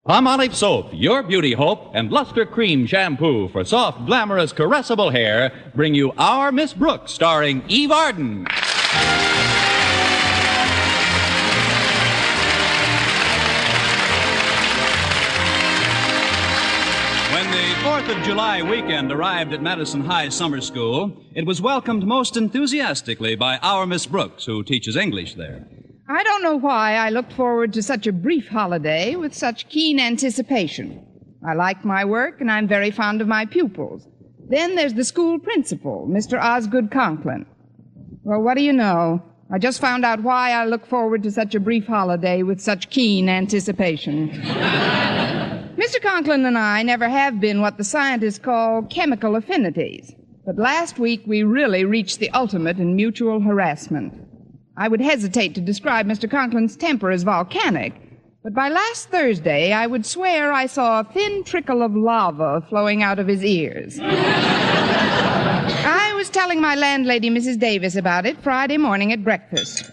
Palmolive Soap, your beauty hope, and Luster Cream Shampoo for soft, glamorous, caressable hair bring you Our Miss Brooks, starring Eve Arden. When the 4th of July weekend arrived at Madison High Summer School, it was welcomed most enthusiastically by Our Miss Brooks, who teaches English there. I don't know why I looked forward to such a brief holiday with such keen anticipation. I like my work, and I'm very fond of my pupils. Then there's the school principal, Mr. Osgood Conklin. Well, what do you know? I just found out why I look forward to such a brief holiday with such keen anticipation. Mr. Conklin and I never have been what the scientists call chemical affinities. But last week we really reached the ultimate in mutual harassment. I would hesitate to describe Mr. Conklin's temper as volcanic, but by last Thursday I would swear I saw a thin trickle of lava flowing out of his ears. I was telling my landlady, Mrs. Davis, about it Friday morning at breakfast.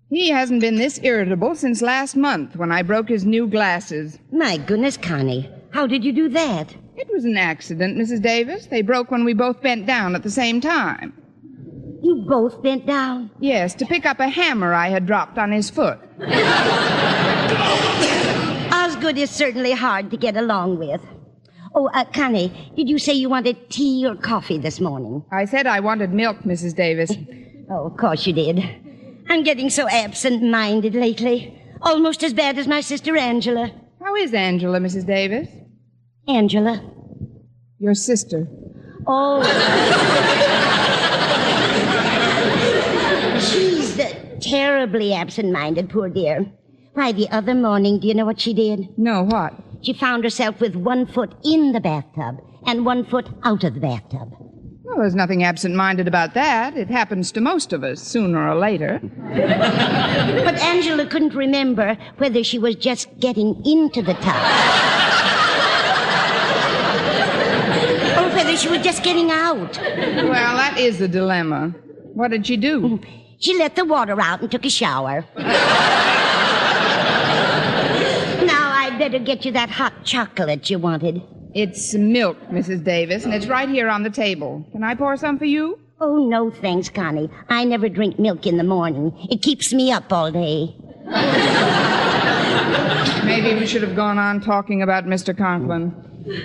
He hasn't been this irritable since last month when I broke his new glasses. My goodness, Connie, how did you do that? It was an accident, Mrs. Davis. They broke when we both bent down at the same time. You both bent down? Yes, to pick up a hammer I had dropped on his foot. Osgood is certainly hard to get along with. Oh, Connie, did you say you wanted tea or coffee this morning? I said I wanted milk, Mrs. Davis. Oh, of course you did. I'm getting so absent-minded lately. Almost as bad as my sister Angela. How is Angela, Mrs. Davis? Angela? Your sister. Oh. She's terribly absent-minded, poor dear. Why, the other morning, do you know what she did? No, what? She found herself with one foot in the bathtub and one foot out of the bathtub. Well, there's nothing absent-minded about that. It happens to most of us, sooner or later. But Angela couldn't remember whether she was just getting into the tub or whether she was just getting out. Well, that is a dilemma. What did she do? She let the water out and took a shower. Now I'd better get you that hot chocolate you wanted. It's milk, Mrs. Davis, and it's right here on the table. Can I pour some for you? Oh, no, thanks, Connie. I never drink milk in the morning. It keeps me up all day. Maybe we should have gone on talking about Mr. Conklin.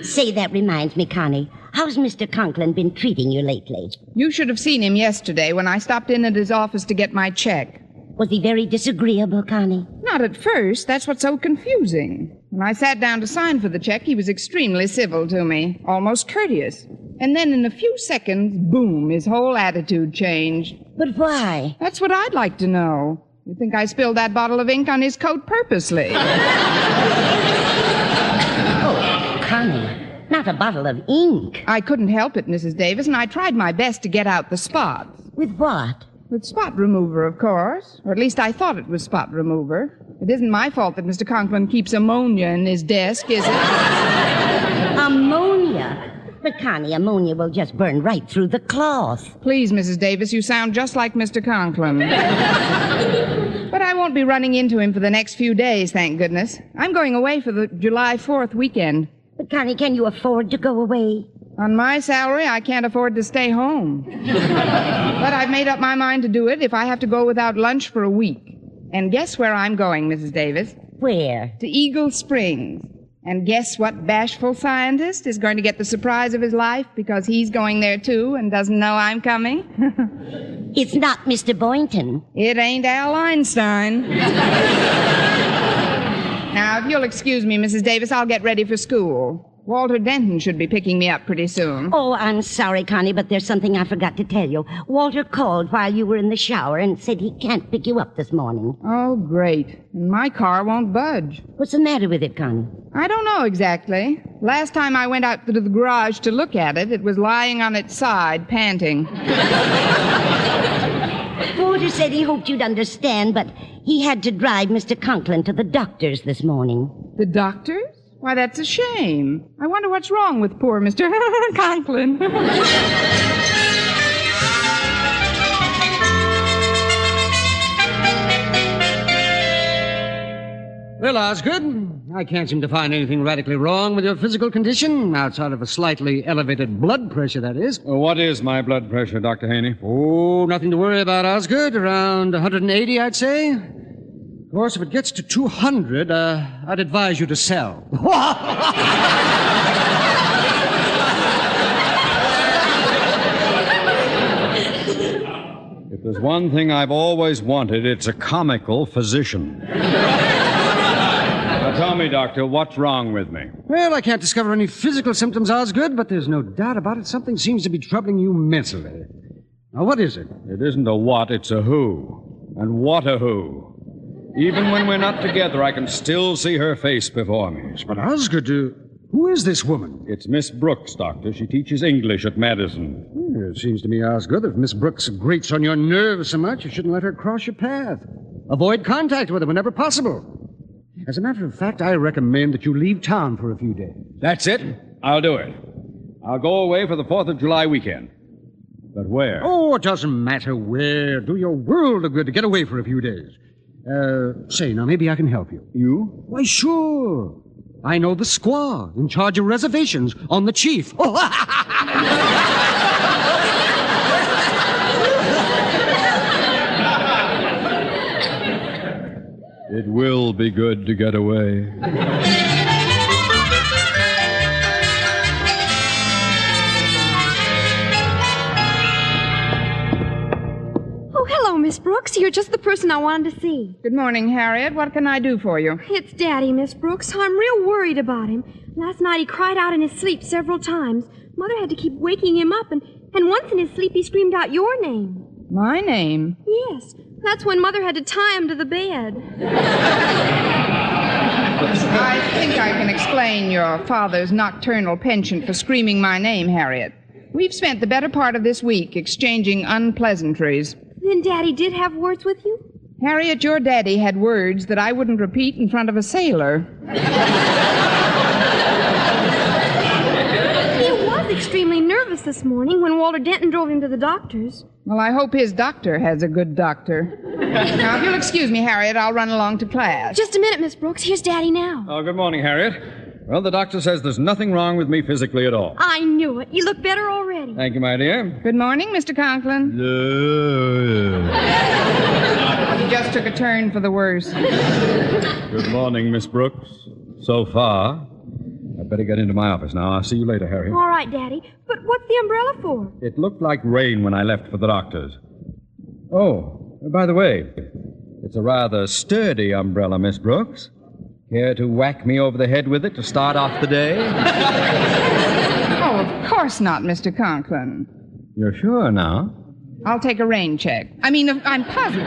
Say, that reminds me, Connie. How's Mr. Conklin been treating you lately? You should have seen him yesterday when I stopped in at his office to get my check. Was he very disagreeable, Connie? Not at first. That's what's so confusing. When I sat down to sign for the check, he was extremely civil to me, almost courteous. And then in a few seconds, boom, his whole attitude changed. But why? That's what I'd like to know. You think I spilled that bottle of ink on his coat purposely? Oh, Connie, not a bottle of ink. I couldn't help it, Mrs. Davis, and I tried my best to get out the spots. With what? With spot remover, of course. Or at least I thought it was spot remover. It isn't my fault that Mr. Conklin keeps ammonia in his desk, is it? Ammonia? But, Connie, ammonia will just burn right through the cloth. Please, Mrs. Davis, you sound just like Mr. Conklin. But I won't be running into him for the next few days, thank goodness. I'm going away for the July 4th weekend. But, Connie, can you afford to go away? On my salary, I can't afford to stay home. But I've made up my mind to do it if I have to go without lunch for a week. And guess where I'm going, Mrs. Davis? Where? To Eagle Springs. And guess what bashful scientist is going to get the surprise of his life because he's going there too and doesn't know I'm coming? It's not Mr. Boynton. It ain't Al Einstein. Now, if you'll excuse me, Mrs. Davis, I'll get ready for school. Walter Denton should be picking me up pretty soon. Oh, I'm sorry, Connie, but there's something I forgot to tell you. Walter called while you were in the shower and said he can't pick you up this morning. Oh, great. And my car won't budge. What's the matter with it, Connie? I don't know exactly. Last time I went out to the garage to look at it, it was lying on its side, panting. Walter said he hoped you'd understand, but he had to drive Mr. Conklin to the doctor's this morning. The doctor's? Why, that's a shame. I wonder what's wrong with poor Mr. Conklin. Well, Osgood, I can't seem to find anything radically wrong with your physical condition, outside of a slightly elevated blood pressure, that is. What is my blood pressure, Dr. Haney? Oh, nothing to worry about, Osgood. Around 180, I'd say. Of course, if it gets to 200, I'd advise you to sell. If there's one thing I've always wanted, it's a comical physician. Now tell me, Doctor, what's wrong with me? Well, I can't discover any physical symptoms, Osgood, but there's no doubt about it. Something seems to be troubling you mentally. Now, what is it? It isn't a what, it's a who. And what a who. Even when we're not together, I can still see her face before me. But, Osgood, who is this woman? It's Miss Brooks, Doctor. She teaches English at Madison. It seems to me, Osgood, if Miss Brooks grates on your nerves so much, you shouldn't let her cross your path. Avoid contact with her whenever possible. As a matter of fact, I recommend that you leave town for a few days. That's it. I'll do it. I'll go away for the 4th of July weekend. But where? Oh, it doesn't matter where. Do your world of good to get away for a few days. Say, now, maybe I can help you. You? Why, sure. I know the squaw in charge of reservations on the chief. It will be good to get away. Oh, hello, Miss Brooks. You're just the person I wanted to see. Good morning, Harriet. What can I do for you? It's Daddy, Miss Brooks. I'm real worried about him. Last night he cried out in his sleep several times. Mother had to keep waking him up, and once in his sleep he screamed out your name. My name? Yes. That's when Mother had to tie him to the bed. I think I can explain your father's nocturnal penchant for screaming my name, Harriet. We've spent the better part of this week exchanging unpleasantries. Then Daddy did have words with you? Harriet, your daddy had words that I wouldn't repeat in front of a sailor. He was extremely nervous this morning when Walter Denton drove him to the doctor's. Well, I hope his doctor has a good doctor. Now, if you'll excuse me, Harriet, I'll run along to class. Just a minute, Miss Brooks. Here's Daddy now. Oh, good morning, Harriet. Well, the doctor says there's nothing wrong with me physically at all. I knew it. You look better already. Thank you, my dear. Good morning, Mr. Conklin. He just took a turn for the worse. Good morning, Miss Brooks. So far. I'd better get into my office now. I'll see you later, Harriet. All right, Daddy. But what's the umbrella for? It looked like rain when I left for the doctor's. Oh, by the way, it's a rather sturdy umbrella, Miss Brooks. Care to whack me over the head with it to start off the day? Oh, of course not, Mr. Conklin. You're sure now? I'll take a rain check. I'm positive.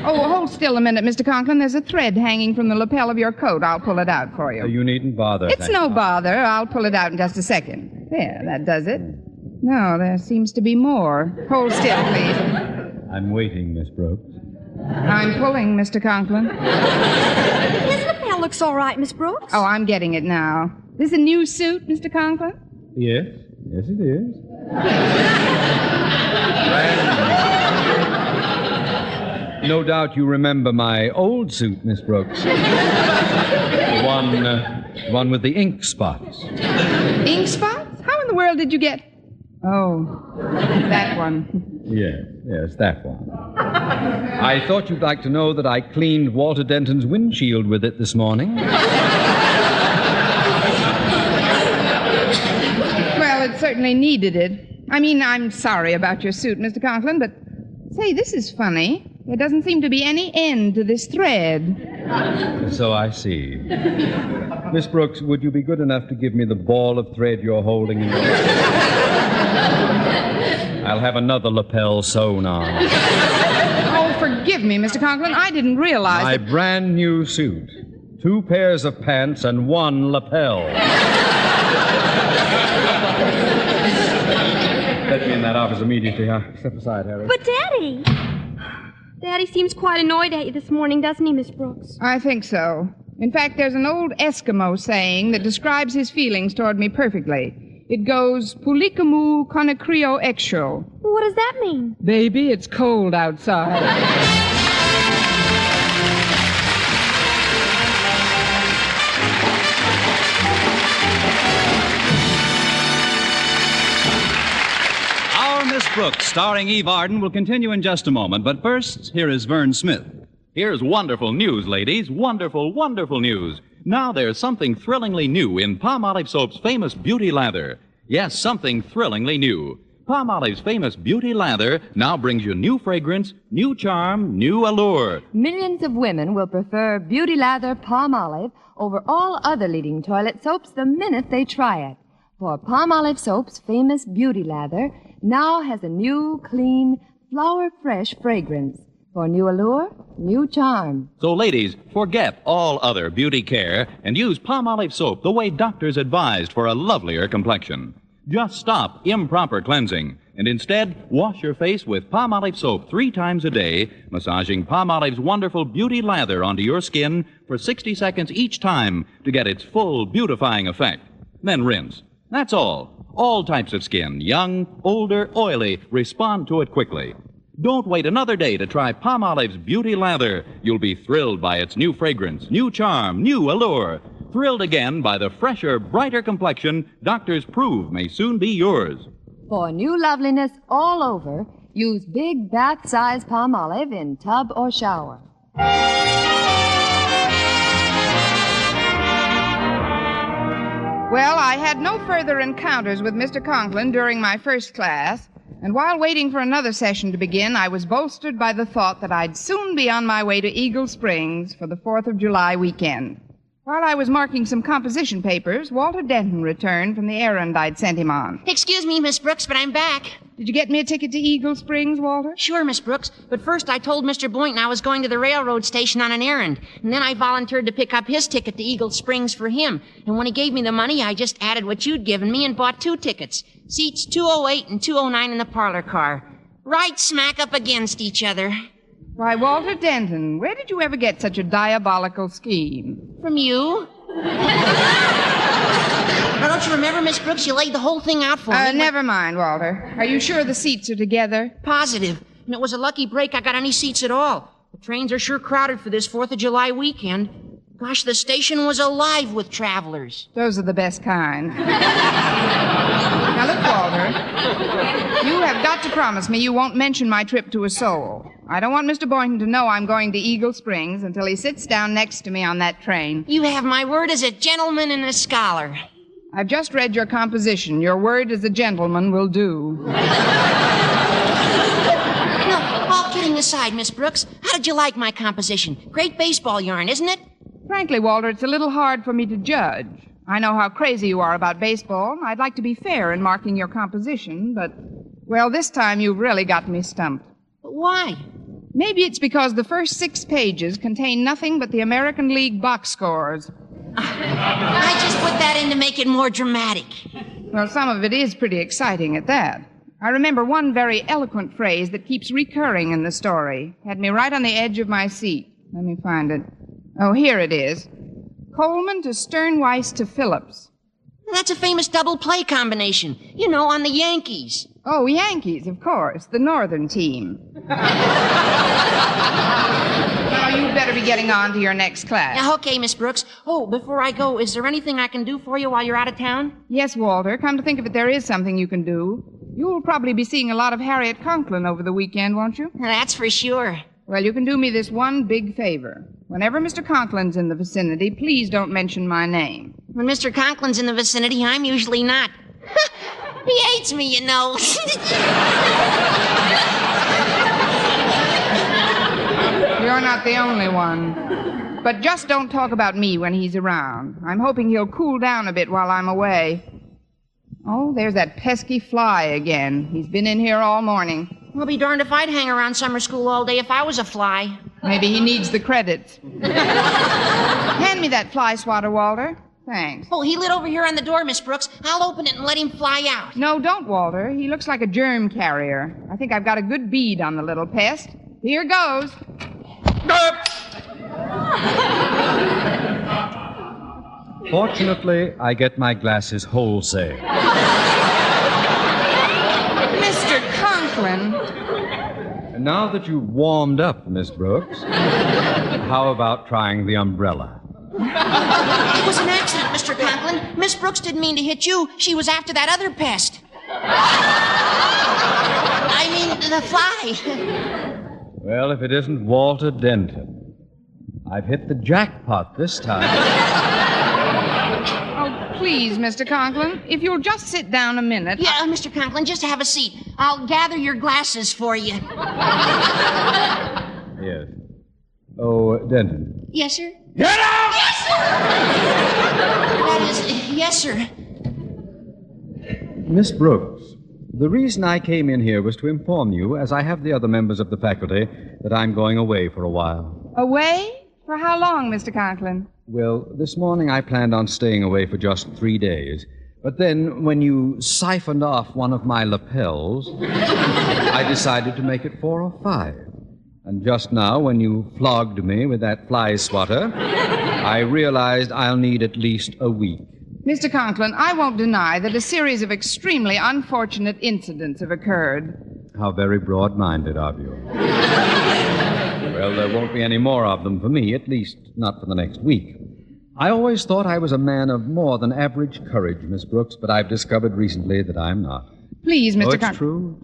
Oh, hold still a minute, Mr. Conklin. There's a thread hanging from the lapel of your coat. I'll pull it out for you. You needn't bother. It's no bother. I'll pull it out in just a second. There, that does it. No, there seems to be more. Hold still, please. I'm waiting, Miss Brooks. I'm pulling, Mr. Conklin. His lapel looks all right, Miss Brooks. Oh, I'm getting it now. This a new suit, Mr. Conklin? Yes. Yes, it is. No doubt you remember my old suit, Miss Brooks. The one with the ink spots. Ink spots? How in the world did you get... Oh, that one. Yes, that one. I thought you'd like to know that I cleaned Walter Denton's windshield with it this morning. Well, it certainly needed it. I'm sorry about your suit, Mr. Conklin, but say, this is funny. There doesn't seem to be any end to this thread. So I see. Miss Brooks, would you be good enough to give me the ball of thread you're holding in your hand? I'll have another lapel sewn on. Oh, forgive me, Mr. Conklin. I didn't realize My brand new suit. 2 pairs of pants and 1 lapel. Let me in that office immediately. Step aside, Harry. But, Daddy... Daddy seems quite annoyed at you this morning, doesn't he, Miss Brooks? I think so. In fact, there's an old Eskimo saying that describes his feelings toward me perfectly. It goes, Pulikamu konakrio exo. What does that mean? Baby, it's cold outside. Brooks, starring Eve Arden, will continue in just a moment. But first, here is Vern Smith. Here's wonderful news, ladies. Wonderful, wonderful news. Now there's something thrillingly new in Palmolive Soap's famous Beauty Lather. Yes, something thrillingly new. Palmolive's famous Beauty Lather now brings you new fragrance, new charm, new allure. Millions of women will prefer Beauty Lather Palmolive over all other leading toilet soaps the minute they try it. For Palmolive Soap's famous Beauty Lather now has a new, clean, flower-fresh fragrance. For new allure, new charm. So, ladies, forget all other beauty care and use Palmolive Soap the way doctors advised for a lovelier complexion. Just stop improper cleansing and instead wash your face with Palmolive Soap 3 times a day, massaging Palmolive's wonderful Beauty Lather onto your skin for 60 seconds each time to get its full beautifying effect. Then rinse. That's all. All types of skin, young, older, oily, respond to it quickly. Don't wait another day to try Palmolive's Beauty Lather. You'll be thrilled by its new fragrance, new charm, new allure. Thrilled again by the fresher, brighter complexion doctors prove may soon be yours. For new loveliness all over, use big bath-size Palmolive in tub or shower. Well, I had no further encounters with Mr. Conklin during my first class, and while waiting for another session to begin, I was bolstered by the thought that I'd soon be on my way to Eagle Springs for the 4th of July weekend. While I was marking some composition papers, Walter Denton returned from the errand I'd sent him on. Excuse me, Miss Brooks, but I'm back. Did you get me a ticket to Eagle Springs, Walter? Sure, Miss Brooks, but first I told Mr. Boynton I was going to the railroad station on an errand, and then I volunteered to pick up his ticket to Eagle Springs for him. And when he gave me the money, I just added what you'd given me and bought 2 tickets. Seats 208 and 209 in the parlor car. Right smack up against each other. Why, Walter Denton, where did you ever get such a diabolical scheme? From you? Now, don't you remember, Miss Brooks? You laid the whole thing out for me. Never mind, Walter. Are you sure the seats are together? Positive. And it was a lucky break I got any seats at all. The trains are sure crowded for this 4th of July weekend. Gosh, the station was alive with travelers. Those are the best kind. Now, look, Walter. You have got to promise me you won't mention my trip to a soul. I don't want Mr. Boynton to know I'm going to Eagle Springs until he sits down next to me on that train. You have my word as a gentleman and a scholar. I've just read your composition. Your word as a gentleman will do. No, all kidding aside, Miss Brooks, how did you like my composition? Great baseball yarn, isn't it? Frankly, Walter, it's a little hard for me to judge. I know how crazy you are about baseball. I'd like to be fair in marking your composition, but, well, this time you've really got me stumped. But why? Maybe it's because the first 6 pages contain nothing but the American League box scores. I just put that in to make it more dramatic. Well, some of it is pretty exciting at that. I remember one very eloquent phrase that keeps recurring in the story. Had me right on the edge of my seat. Let me find it. Oh, here it is. Coleman to Sternweiss to Phillips. That's a famous double play combination. You know, on the Yankees. Oh, Yankees, of course. The northern team. Now, you'd better be getting on to your next class. Okay, Miss Brooks. Oh, before I go, is there anything I can do for you while you're out of town? Yes, Walter. Come to think of it, there is something you can do. You'll probably be seeing a lot of Harriet Conklin over the weekend, won't you? That's for sure. Well, you can do me this one big favor. Whenever Mr. Conklin's in the vicinity, please don't mention my name. When Mr. Conklin's in the vicinity, I'm usually not. He hates me, you know. You're not the only one. But just don't talk about me when he's around. I'm hoping he'll cool down a bit while I'm away. Oh, there's that pesky fly again. He's been in here all morning. I'll be darned if I'd hang around summer school all day if I was a fly. Maybe he needs the credits. Hand me that fly swatter, Walter. Thanks. Oh, he lit over here on the door, Miss Brooks. I'll open it and let him fly out. No, don't, Walter. He looks like a germ carrier. I think I've got a good bead on the little pest. Here goes. Fortunately, I get my glasses wholesale. Mr. Conklin. And now that you've warmed up, Miss Brooks, how about trying the umbrella? It was an accident, Mr. Conklin. Miss Brooks didn't mean to hit you. She was after that other pest. I mean, the fly. Well, if it isn't Walter Denton. I've hit the jackpot this time. Oh, please, Mr. Conklin, if you'll just sit down a minute. Yeah, Mr. Conklin, just have a seat. I'll gather your glasses for you. Yes. Oh, Denton. Yes, sir? Get out! Yes, sir! That is, yes, sir. Miss Brooks, the reason I came in here was to inform you, as I have the other members of the faculty, that I'm going away for a while. Away? For how long, Mr. Conklin? Well, this morning I planned on staying away for just 3 days. But then, when you siphoned off one of my lapels, I decided to make it 4 or 5. And just now, when you flogged me with that fly swatter, I realized I'll need at least a week. Mr. Conklin, I won't deny that a series of extremely unfortunate incidents have occurred. How very broad-minded of you. Well, there won't be any more of them for me, at least not for the next week. I always thought I was a man of more than average courage, Miss Brooks, but I've discovered recently that I'm not. Please, Mr. It's true.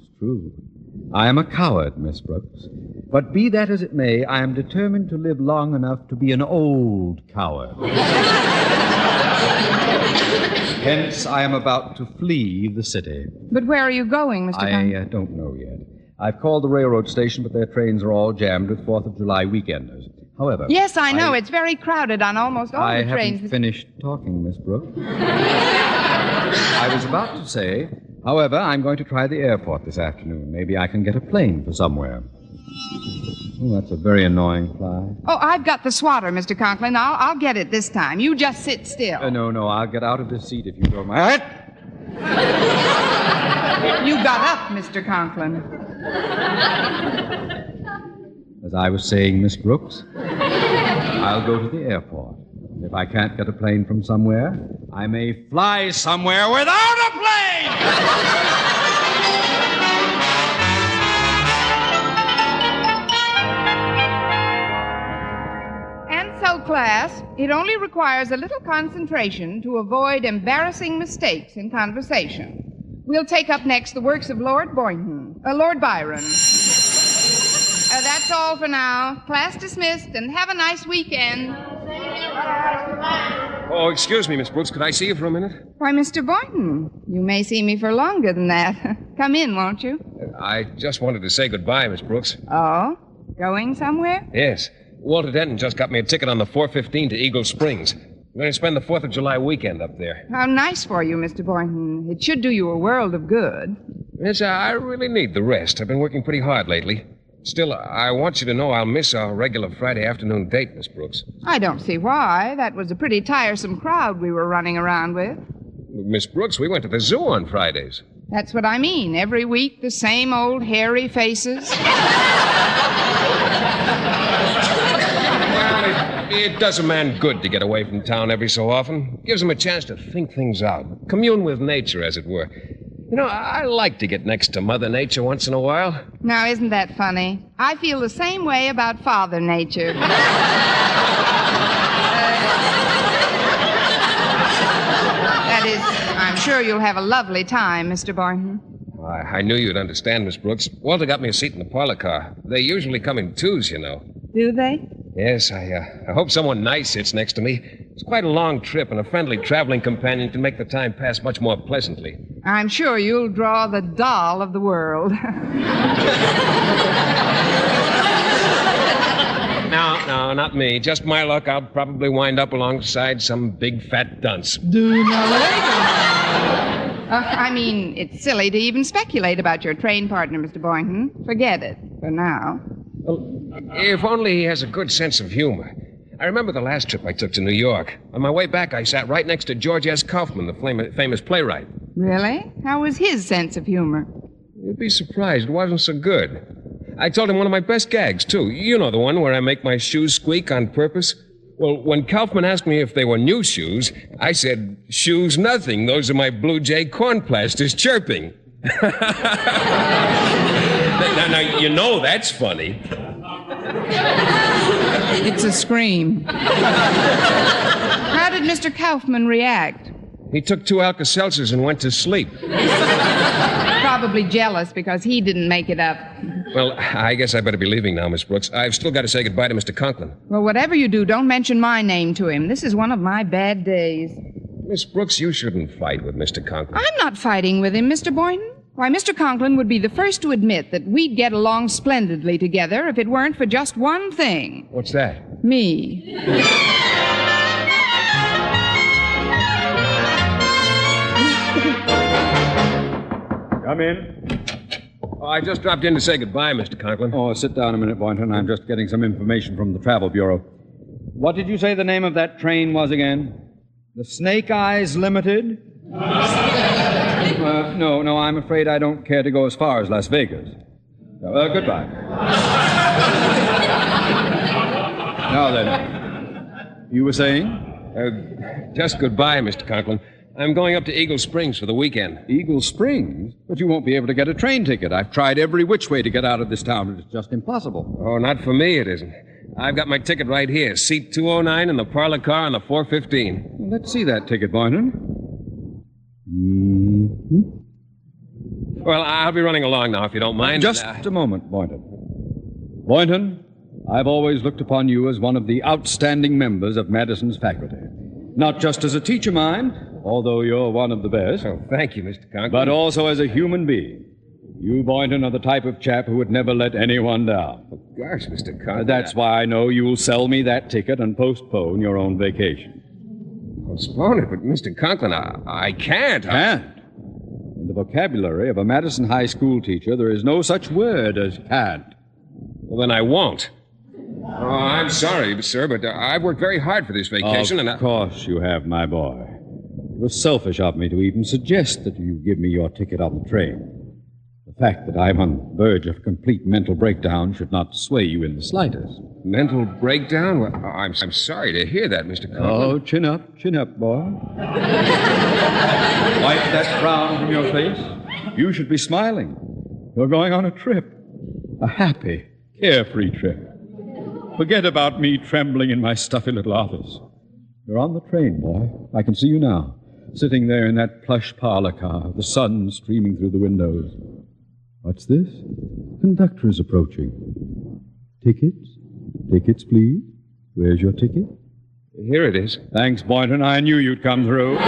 I am a coward, Miss Brooks. But be that as it may, I am determined to live long enough to be an old coward. Hence, I am about to flee the city. But where are you going, Mr. Conklin? I don't know yet. I've called the railroad station, but their trains are all jammed with 4th of July weekenders. However... Yes, I know. It's very crowded on almost all the trains. I haven't finished talking, Miss Brooks. I was about to say, however, I'm going to try the airport this afternoon. Maybe I can get a plane for somewhere. Oh, that's a very annoying fly. Oh, I've got the swatter, Mr. Conklin. I'll get it this time. You just sit still. No, I'll get out of this seat if you don't mind. You got up, Mr. Conklin. As I was saying, Miss Brooks, I'll go to the airport. If I can't get a plane from somewhere, I may fly somewhere without a plane! So, class, it only requires a little concentration to avoid embarrassing mistakes in conversation. We'll take up next the works of Lord Byron. That's all for now. Class dismissed, and have a nice weekend. Oh, excuse me, Miss Brooks. Could I see you for a minute? Why, Mr. Boynton, you may see me for longer than that. Come in, won't you? I just wanted to say goodbye, Miss Brooks. Oh? Going somewhere? Yes. Walter Denton just got me a ticket on the 4:15 to Eagle Springs. I'm going to spend the 4th of July weekend up there. How nice for you, Mr. Boynton. It should do you a world of good. Yes, I really need the rest. I've been working pretty hard lately. Still, I want you to know I'll miss our regular Friday afternoon date, Miss Brooks. I don't see why. That was a pretty tiresome crowd we were running around with. Miss Brooks, we went to the zoo on Fridays. That's what I mean. Every week, the same old hairy faces. Well, it does a man good to get away from town every so often. Gives him a chance to think things out. Commune with nature, as it were. You know, I like to get next to Mother Nature once in a while. Now, isn't that funny? I feel the same way about Father Nature. That is, I'm sure you'll have a lovely time, Mr. Boynton. I knew you'd understand, Miss Brooks. Walter got me a seat in the parlor car. They usually come in twos, you know. Do they? Yes, I hope someone nice sits next to me. It's quite a long trip, and a friendly traveling companion can make the time pass much more pleasantly. I'm sure you'll draw the doll of the world. No, not me. Just my luck. I'll probably wind up alongside some big fat dunce. I mean, it's silly to even speculate about your train partner, Mr. Boynton. Forget it, for now. Well, if only he has a good sense of humor. I remember the last trip I took to New York. On my way back, I sat right next to George S. Kaufman, the famous playwright. Really? How was his sense of humor? You'd be surprised. It wasn't so good. I told him one of my best gags, too. You know the one where I make my shoes squeak on purpose? Well, when Kaufman asked me if they were new shoes, I said, shoes nothing. Those are my Blue Jay corn plasters chirping. Now, you know that's funny. It's a scream. How did Mr. Kaufman react? He took 2 Alka-Seltzers and went to sleep. probably jealous because he didn't make it up. Well, I guess I better be leaving now, Miss Brooks. I've still got to say goodbye to Mr. Conklin. Well, whatever you do, don't mention my name to him. This is one of my bad days. Miss Brooks, you shouldn't fight with Mr. Conklin. I'm not fighting with him, Mr. Boynton. Why, Mr. Conklin would be the first to admit that we'd get along splendidly together if it weren't for just one thing. What's that? Me. Come in. Oh, I just dropped in to say goodbye, Mr. Conklin. Oh, sit down a minute, Boynton. I'm just getting some information from the Travel Bureau. What did you say the name of that train was again? The Snake Eyes Limited? No, I'm afraid I don't care to go as far as Las Vegas. Goodbye. Now then, you were saying? Just goodbye, Mr. Conklin. I'm going up to Eagle Springs for the weekend. Eagle Springs? But you won't be able to get a train ticket. I've tried every which way to get out of this town, and it's just impossible. Oh, not for me, it isn't. I've got my ticket right here. Seat 209 in the parlor car on the 415. Well, let's see that ticket, Boynton. Well, I'll be running along now, if you don't mind. Just a moment, Boynton. Boynton, I've always looked upon you as one of the outstanding members of Madison's faculty. Not just as a teacher, mind, although you're one of the best. Oh, thank you, Mr. Conklin. But also as a human being. You, Boynton, are the type of chap who would never let anyone down. Oh, gosh, Mr. Conklin. That's why I know you'll sell me that ticket and postpone your own vacation. Postpone it, but Mr. Conklin, I can't. Can't? In the vocabulary of a Madison High School teacher, there is no such word as can't. Well, then I won't. Oh, I'm sorry, sir, but I've worked very hard for this vacation, Of course you have, my boy. It was selfish of me to even suggest that you give me your ticket on the train. The fact that I'm on the verge of complete mental breakdown should not sway you in the slightest. Mental breakdown? Well, I'm sorry to hear that, Mr. Conklin. Oh, chin up, boy. Wipe that frown from your face. You should be smiling. You're going on a trip. A happy, carefree trip. Forget about me trembling in my stuffy little office. You're on the train, boy. I can see you now, sitting there in that plush parlor car, the sun streaming through the windows. What's this? Conductor is approaching. Tickets? Tickets, please. Where's your ticket? Here it is. Thanks, Boynton. I knew you'd come through.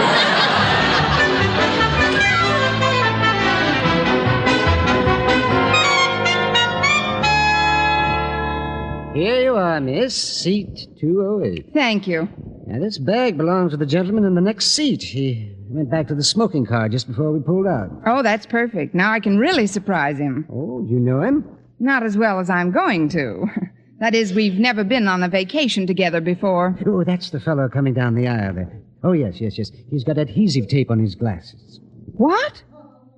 Here you are, miss. Seat 208. Thank you. Now, this bag belongs to the gentleman in the next seat. He went back to the smoking car just before we pulled out. Oh, that's perfect. Now I can really surprise him. Oh, you know him? Not as well as I'm going to. That is, we've never been on a vacation together before. Oh, that's the fellow coming down the aisle there. Oh, yes. He's got adhesive tape on his glasses. What?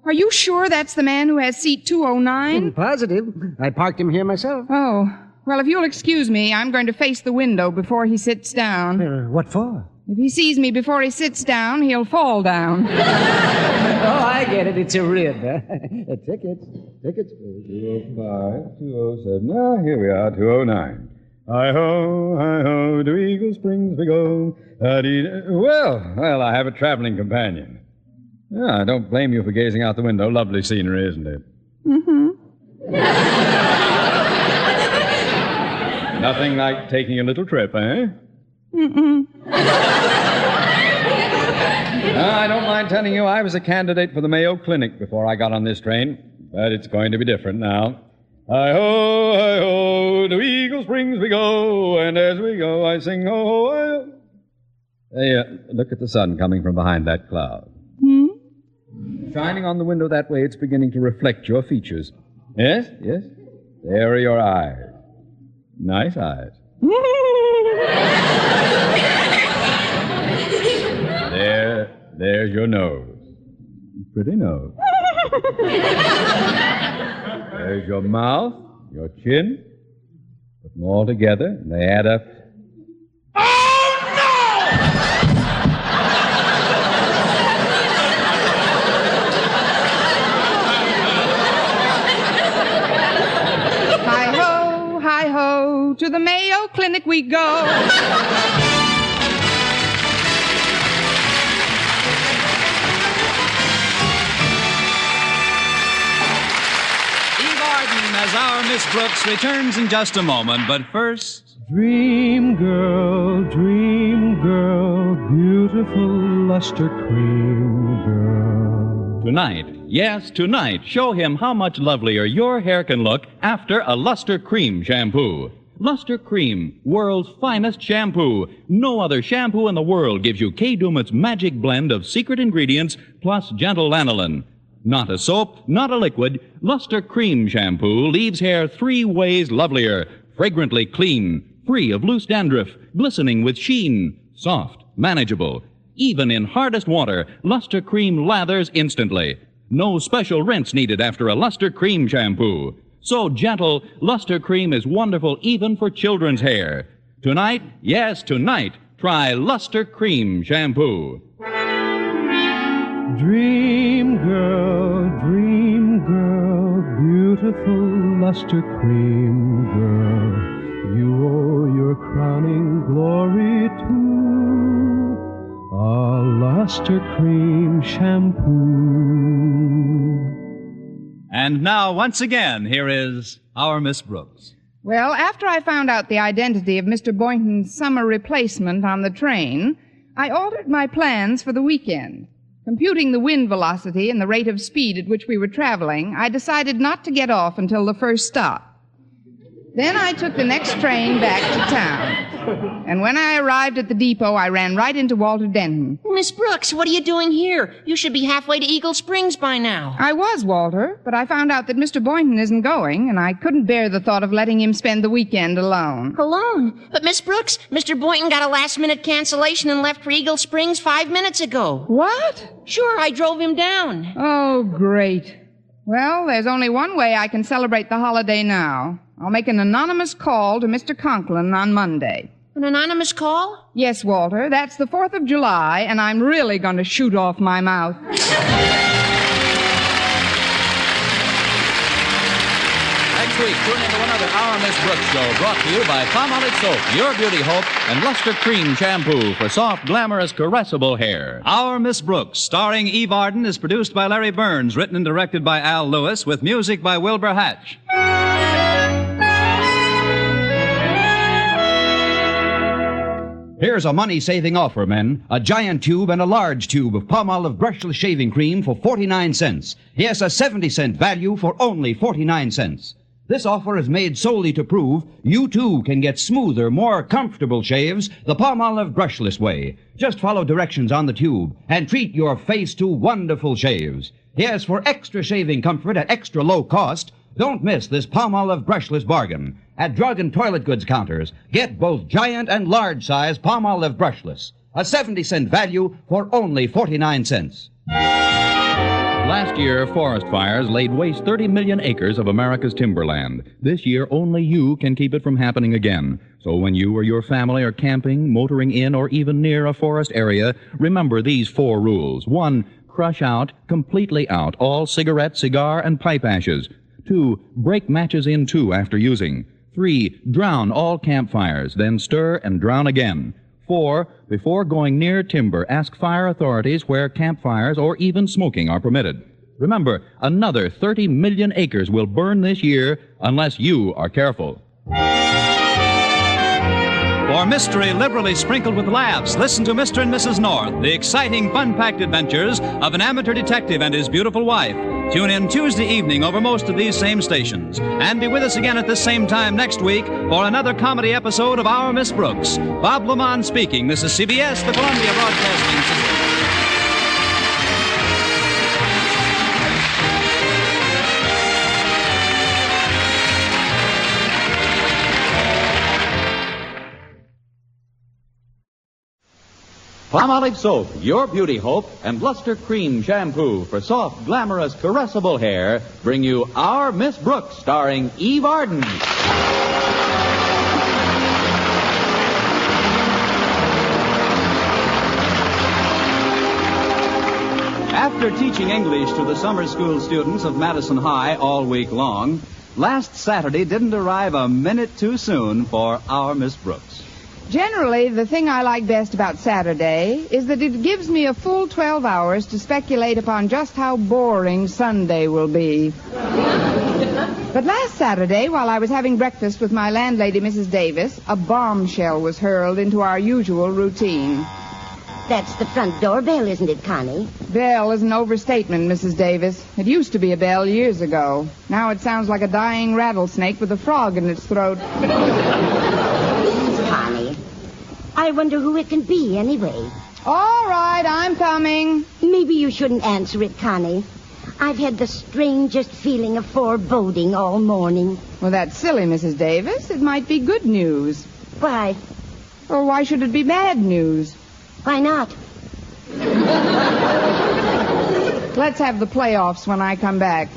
Are you sure that's the man who has seat 209? I'm positive. I parked him here myself. Oh, well, if you'll excuse me, I'm going to face the window before he sits down. What for? If he sees me before he sits down, he'll fall down. Oh, I get it. It's a rib. Tickets. 205, 207. Ah, here we are, 209. Hi-ho, to Eagle Springs we go. Well, I have a traveling companion. I don't blame you for gazing out the window. Lovely scenery, isn't it? Mm-hmm. Nothing like taking a little trip, eh? Mm-mm. I don't mind telling you I was a candidate for the Mayo Clinic before I got on this train, but it's going to be different now. Hi-ho, to Eagle Springs we go, and as we go I sing ho, hi-ho. Hey, look at the sun coming from behind that cloud. Hmm? Shining on the window that way, it's beginning to reflect your features. Yes? There are your eyes. Nice eyes. There's your nose. Pretty nose. There's your mouth, your chin. Put them all together, and they add up. Hi-ho, to the Mayo Clinic we go. Miss Brooks returns in just a moment, but first... Dream girl, beautiful luster cream girl. Tonight, yes, tonight, show him how much lovelier your hair can look after a Luster Cream shampoo. Luster Cream, world's finest shampoo. No other shampoo in the world gives you Kay Daumit's magic blend of secret ingredients plus gentle lanolin. Not a soap, not a liquid. Luster Cream shampoo leaves hair 3 ways lovelier. Fragrantly clean, free of loose dandruff, glistening with sheen, soft, manageable. Even in hardest water, Luster Cream lathers instantly. No special rinse needed after a Luster Cream shampoo. So gentle, Luster Cream is wonderful even for children's hair. Tonight, yes, tonight, try Luster Cream shampoo. Dream girl, beautiful luster cream girl. You owe your crowning glory to a luster cream shampoo. And now, once again, here is our Miss Brooks. Well, after I found out the identity of Mr. Boynton's summer replacement on the train, I altered my plans for the weekend. Computing the wind velocity and the rate of speed at which we were traveling, I decided not to get off until the first stop. Then I took the next train back to town. And when I arrived at the depot, I ran right into Walter Denton. Miss Brooks, what are you doing here? You should be halfway to Eagle Springs by now. I was, Walter, but I found out that Mr. Boynton isn't going, and I couldn't bear the thought of letting him spend the weekend alone. Alone? But, Miss Brooks, Mr. Boynton got a last-minute cancellation and left for Eagle Springs 5 minutes ago. What? Sure, I drove him down. Oh, great. Well, there's only one way I can celebrate the holiday now. I'll make an anonymous call to Mr. Conklin on Monday. An anonymous call? Yes, Walter. That's the 4th of July, and I'm really going to shoot off my mouth. Next week, tune into another Our Miss Brooks show brought to you by Palmolive Soap, Your Beauty Hope, and Luster Cream Shampoo for soft, glamorous, caressable hair. Our Miss Brooks, starring Eve Arden, is produced by Larry Burns, written and directed by Al Lewis, with music by Wilbur Hatch. Here's a money-saving offer, men. A giant tube and a large tube of Palmolive brushless shaving cream for 49 cents. Yes, a 70-cent value for only 49 cents. This offer is made solely to prove you, too, can get smoother, more comfortable shaves the Palmolive brushless way. Just follow directions on the tube and treat your face to wonderful shaves. Yes, for extra shaving comfort at extra low cost, don't miss this Palmolive brushless bargain. At drug and toilet goods counters, get both giant and large size Palmolive brushless. A 70-cent value for only 49 cents. Last year, forest fires laid waste 30 million acres of America's timberland. This year, only you can keep it from happening again. So when you or your family are camping, motoring in, or even near a forest area, remember these 4 rules. 1, crush out, completely out, all cigarette, cigar, and pipe ashes. 2, break matches in 2 after using. 3, drown all campfires, then stir and drown again. 4, before going near timber, ask fire authorities where campfires or even smoking are permitted. Remember, another 30 million acres will burn this year unless you are careful. For mystery liberally sprinkled with laughs, listen to Mr. and Mrs. North, the exciting, fun-packed adventures of an amateur detective and his beautiful wife. Tune in Tuesday evening over most of these same stations. And be with us again at this same time next week for another comedy episode of Our Miss Brooks. Bob Lamont speaking. This is CBS, the Columbia Broadcasting System. Palmolive Soap, Your Beauty Hope, and Luster Cream Shampoo for soft, glamorous, caressable hair bring you Our Miss Brooks, starring Eve Arden. After teaching English to the summer school students of Madison High all week long, last Saturday didn't arrive a minute too soon for Our Miss Brooks. Generally, the thing I like best about Saturday is that it gives me a full 12 hours to speculate upon just how boring Sunday will be. But last Saturday, while I was having breakfast with my landlady, Mrs. Davis, a bombshell was hurled into our usual routine. That's the front door bell, isn't it, Connie? Bell is an overstatement, Mrs. Davis. It used to be a bell years ago. Now it sounds like a dying rattlesnake with a frog in its throat. Connie, I wonder who it can be, anyway. All right, I'm coming. Maybe you shouldn't answer it, Connie. I've had the strangest feeling of foreboding all morning. Well, that's silly, Mrs. Davis. It might be good news. Why? Well, why should it be bad news? Why not? Let's have the playoffs when I come back.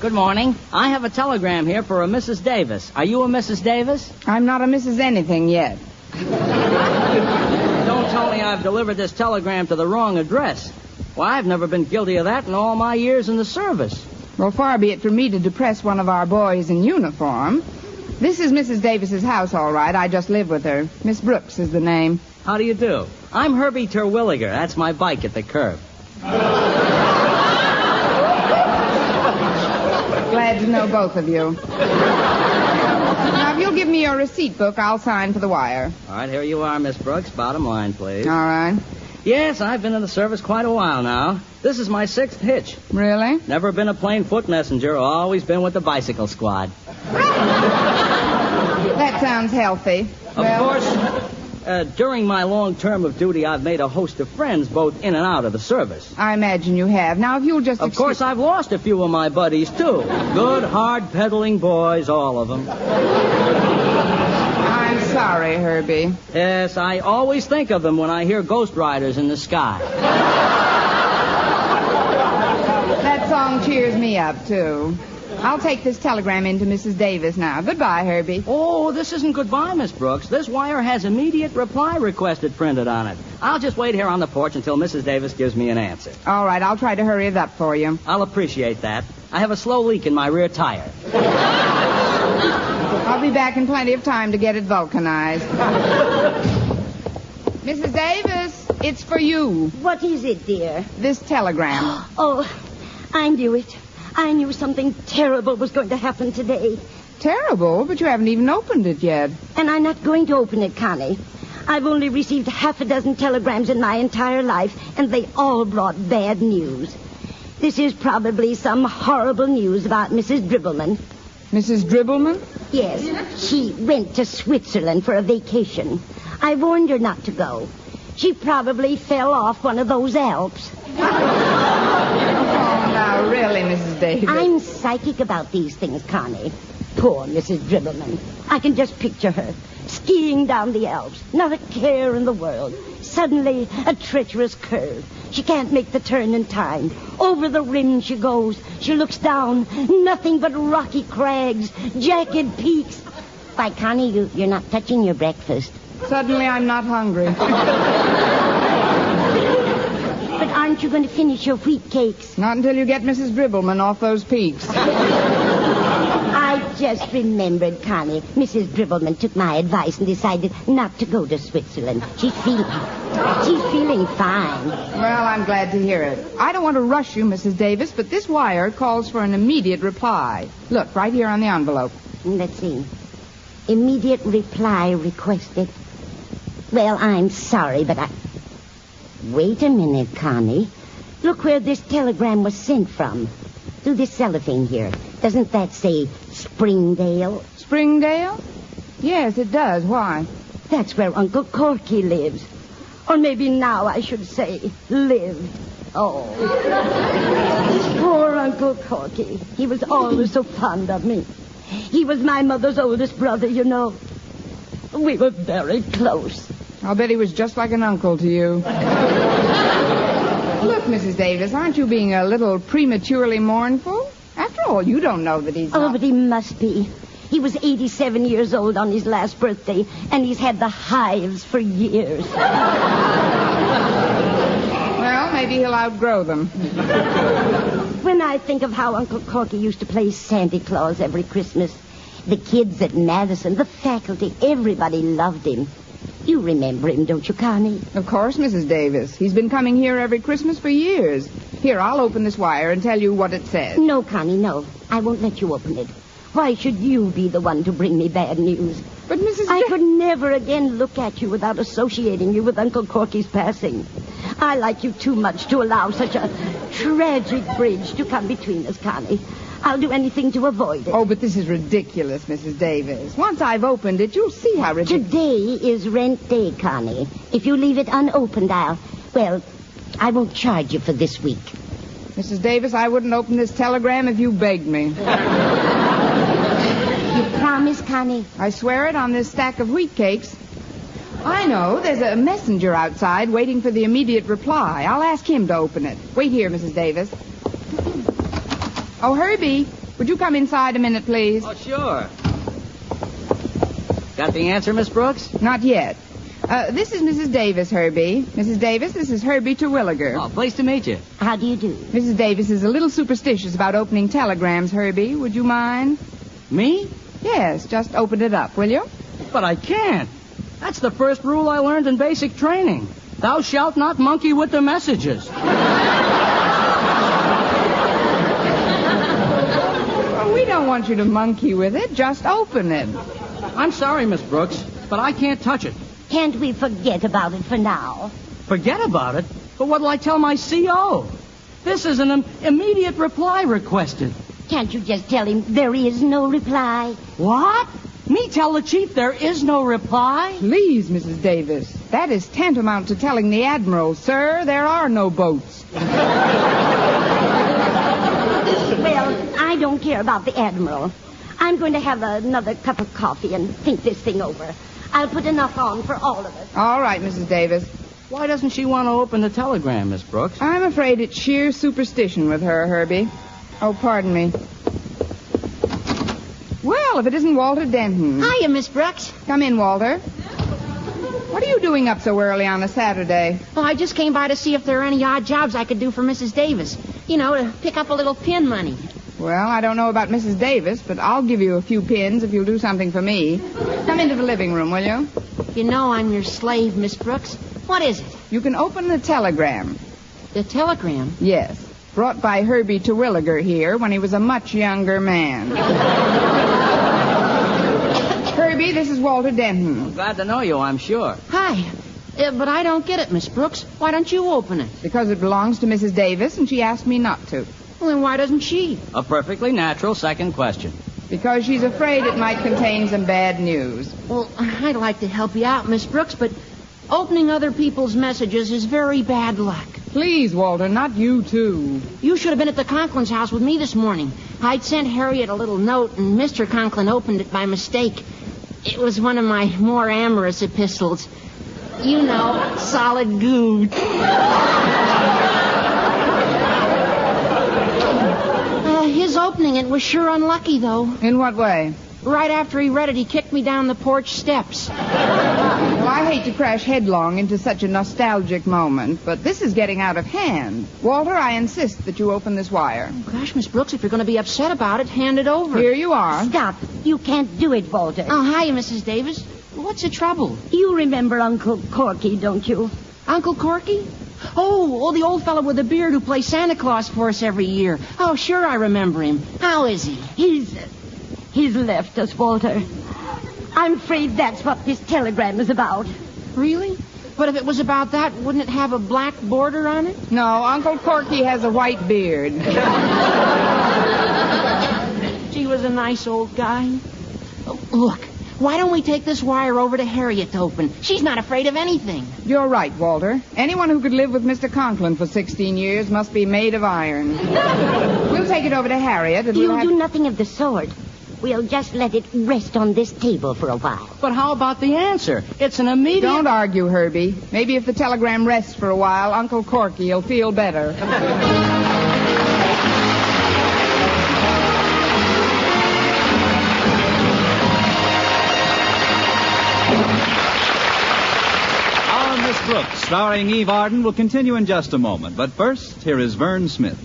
Good morning. I have a telegram here for a Mrs. Davis. Are you a Mrs. Davis? I'm not a Mrs. Anything yet. Don't tell me I've delivered this telegram to the wrong address. Well, I've never been guilty of that in all my years in the service. Well, far be it from me to depress one of our boys in uniform. This is Mrs. Davis's house, all right. I just live with her. Miss Brooks is the name. How do you do? I'm Herbie Terwilliger. That's my bike at the curb. Glad to know both of you. Now, if you'll give me your receipt book, I'll sign for the wire. All right, here you are, Miss Brooks. Bottom line, please. All right. Yes, I've been in the service quite a while now. This is my 6th hitch. Really? Never been a plain foot messenger. Always been with the bicycle squad. That sounds healthy. Of course, during my long term of duty, I've made a host of friends both in and out of the service. I imagine you have. Now, if you'll just... Of course, I've lost a few of my buddies, too. Good, hard-pedaling boys, all of them. I'm sorry, Herbie. Yes, I always think of them when I hear Ghost Riders in the sky. That song cheers me up, too. I'll take this telegram into Mrs. Davis now. Goodbye, Herbie. Oh, this isn't goodbye, Miss Brooks. This wire has immediate reply requested printed on it. I'll just wait here on the porch until Mrs. Davis gives me an answer. All right, I'll try to hurry it up for you. I'll appreciate that. I have a slow leak in my rear tire. I'll be back in plenty of time to get it vulcanized. Mrs. Davis, it's for you. What is it, dear? This telegram. Oh, I knew it. I knew something terrible was going to happen today. Terrible? But you haven't even opened it yet. And I'm not going to open it, Connie. I've only received half a dozen telegrams in my entire life, and they all brought bad news. This is probably some horrible news about Mrs. Dribbleman. Mrs. Dribbleman? Yes. She went to Switzerland for a vacation. I warned her not to go. She probably fell off one of those Alps. Oh, now, really, Mrs. Davis. I'm psychic about these things, Connie. Poor Mrs. Dribbleman. I can just picture her, skiing down the Alps, not a care in the world. Suddenly, a treacherous curve. She can't make the turn in time. Over the rim she goes. She looks down. Nothing but rocky crags, jagged peaks. Why, Connie, you're not touching your breakfast. Suddenly, I'm not hungry. But aren't you going to finish your wheat cakes? Not until you get Mrs. Dribbleman off those peaks. I just remembered, Connie. Mrs. Dribbleman took my advice and decided not to go to Switzerland. She's feeling fine. Well, I'm glad to hear it. I don't want to rush you, Mrs. Davis, but this wire calls for an immediate reply. Look, right here on the envelope. Let's see. Immediate reply requested. Well, I'm sorry, but Wait a minute, Connie. Look where this telegram was sent from. Through this cellophane here. Doesn't that say Springdale? Springdale? Yes, it does. Why? That's where Uncle Corky lives. Or maybe now I should say lived. Oh. Poor Uncle Corky. He was always so fond of me. He was my mother's oldest brother, you know. We were very close. I'll bet he was just like an uncle to you. Look, Mrs. Davis, aren't you being a little prematurely mournful? After all, you don't know that he's Oh, but he must be. He was 87 years old on his last birthday, and he's had the hives for years. Well, maybe he'll outgrow them. When I think of how Uncle Corky used to play Santa Claus every Christmas, the kids at Madison, the faculty, everybody loved him. You remember him, don't you, Connie? Of course, Mrs. Davis. He's been coming here every Christmas for years. Here, I'll open this wire and tell you what it says. No, Connie, no. I won't let you open it. Why should you be the one to bring me bad news? But, Mrs. I could never again look at you without associating you with Uncle Corky's passing. I like you too much to allow such a tragic bridge to come between us, Connie. I'll do anything to avoid it. Oh, but this is ridiculous, Mrs. Davis. Once I've opened it, you'll see how ridiculous... Today is rent day, Connie. If you leave it unopened, I won't charge you for this week. Mrs. Davis, I wouldn't open this telegram if you begged me. You promise, Connie? I swear it on this stack of wheat cakes. I know. There's a messenger outside waiting for the immediate reply. I'll ask him to open it. Wait here, Mrs. Davis. Oh, Herbie, would you come inside a minute, please? Oh, sure. Got the answer, Miss Brooks? Not yet. This is Mrs. Davis, Herbie. Mrs. Davis, this is Herbie Terwilliger. Oh, pleased to meet you. How do you do? Mrs. Davis is a little superstitious about opening telegrams, Herbie. Would you mind? Me? Yes, just open it up, will you? But I can't. That's the first rule I learned in basic training. Thou shalt not monkey with the messages. Well, we don't want you to monkey with it. Just open it. I'm sorry, Miss Brooks, but I can't touch it. Can't we forget about it for now? Forget about it? But what'll I tell my CO? This is an immediate reply requested. Can't you just tell him there is no reply? What? Me tell the chief there is no reply? Please, Mrs. Davis. That is tantamount to telling the Admiral, sir, there are no boats. Well, I don't care about the Admiral. I'm going to have another cup of coffee and think this thing over. I'll put enough on for all of us. All right, Mrs. Davis. Why doesn't she want to open the telegram, Miss Brooks? I'm afraid it's sheer superstition with her, Herbie. Oh, pardon me. Well, if it isn't Walter Denton. Hiya, Miss Brooks. Come in, Walter. What are you doing up so early on a Saturday? Well, I just came by to see if there are any odd jobs I could do for Mrs. Davis. You know, to pick up a little pin money. Well, I don't know about Mrs. Davis, but I'll give you a few pins if you'll do something for me. Come into the living room, will you? You know I'm your slave, Miss Brooks. What is it? You can open the telegram. The telegram? Yes. Brought by Herbie Terwilliger here when he was a much younger man. Herbie, this is Walter Denton. Glad to know you, I'm sure. Hi. But I don't get it, Miss Brooks. Why don't you open it? Because it belongs to Mrs. Davis, and she asked me not to. Well, then why doesn't she? A perfectly natural second question. Because she's afraid it might contain some bad news. Well, I'd like to help you out, Miss Brooks, but opening other people's messages is very bad luck. Please, Walter, not you, too. You should have been at the Conklin's house with me this morning. I'd sent Harriet a little note, and Mr. Conklin opened it by mistake. It was one of my more amorous epistles. You know, solid goo. His opening it was sure unlucky, though. In what way? Right after he read it, he kicked me down the porch steps. Well, I hate to crash headlong into such a nostalgic moment, but this is getting out of hand. Walter, I insist that you open this wire. Oh, gosh, Miss Brooks, if you're going to be upset about it, hand it over. Here you are. Stop. You can't do it, Walter. Oh, hiya, Mrs. Davis. What's the trouble? You remember Uncle Corky, don't you? Uncle Corky? Oh, the old fellow with the beard who plays Santa Claus for us every year. Oh, sure, I remember him. How is he? He's left us, Walter. I'm afraid that's what this telegram is about. Really? But if it was about that, wouldn't it have a black border on it? No, Uncle Corky has a white beard. He was a nice old guy. Oh, look, why don't we take this wire over to Harriet to open? She's not afraid of anything. You're right, Walter. Anyone who could live with Mr. Conklin for 16 years must be made of iron. We'll take it over to Harriet and You'll do nothing of the sort. We'll just let it rest on this table for a while. But how about the answer? It's an immediate... Don't argue, Herbie. Maybe if the telegram rests for a while, Uncle Corky will feel better. Miss Brooks, starring Eve Arden, will continue in just a moment. But first, here is Vern Smith.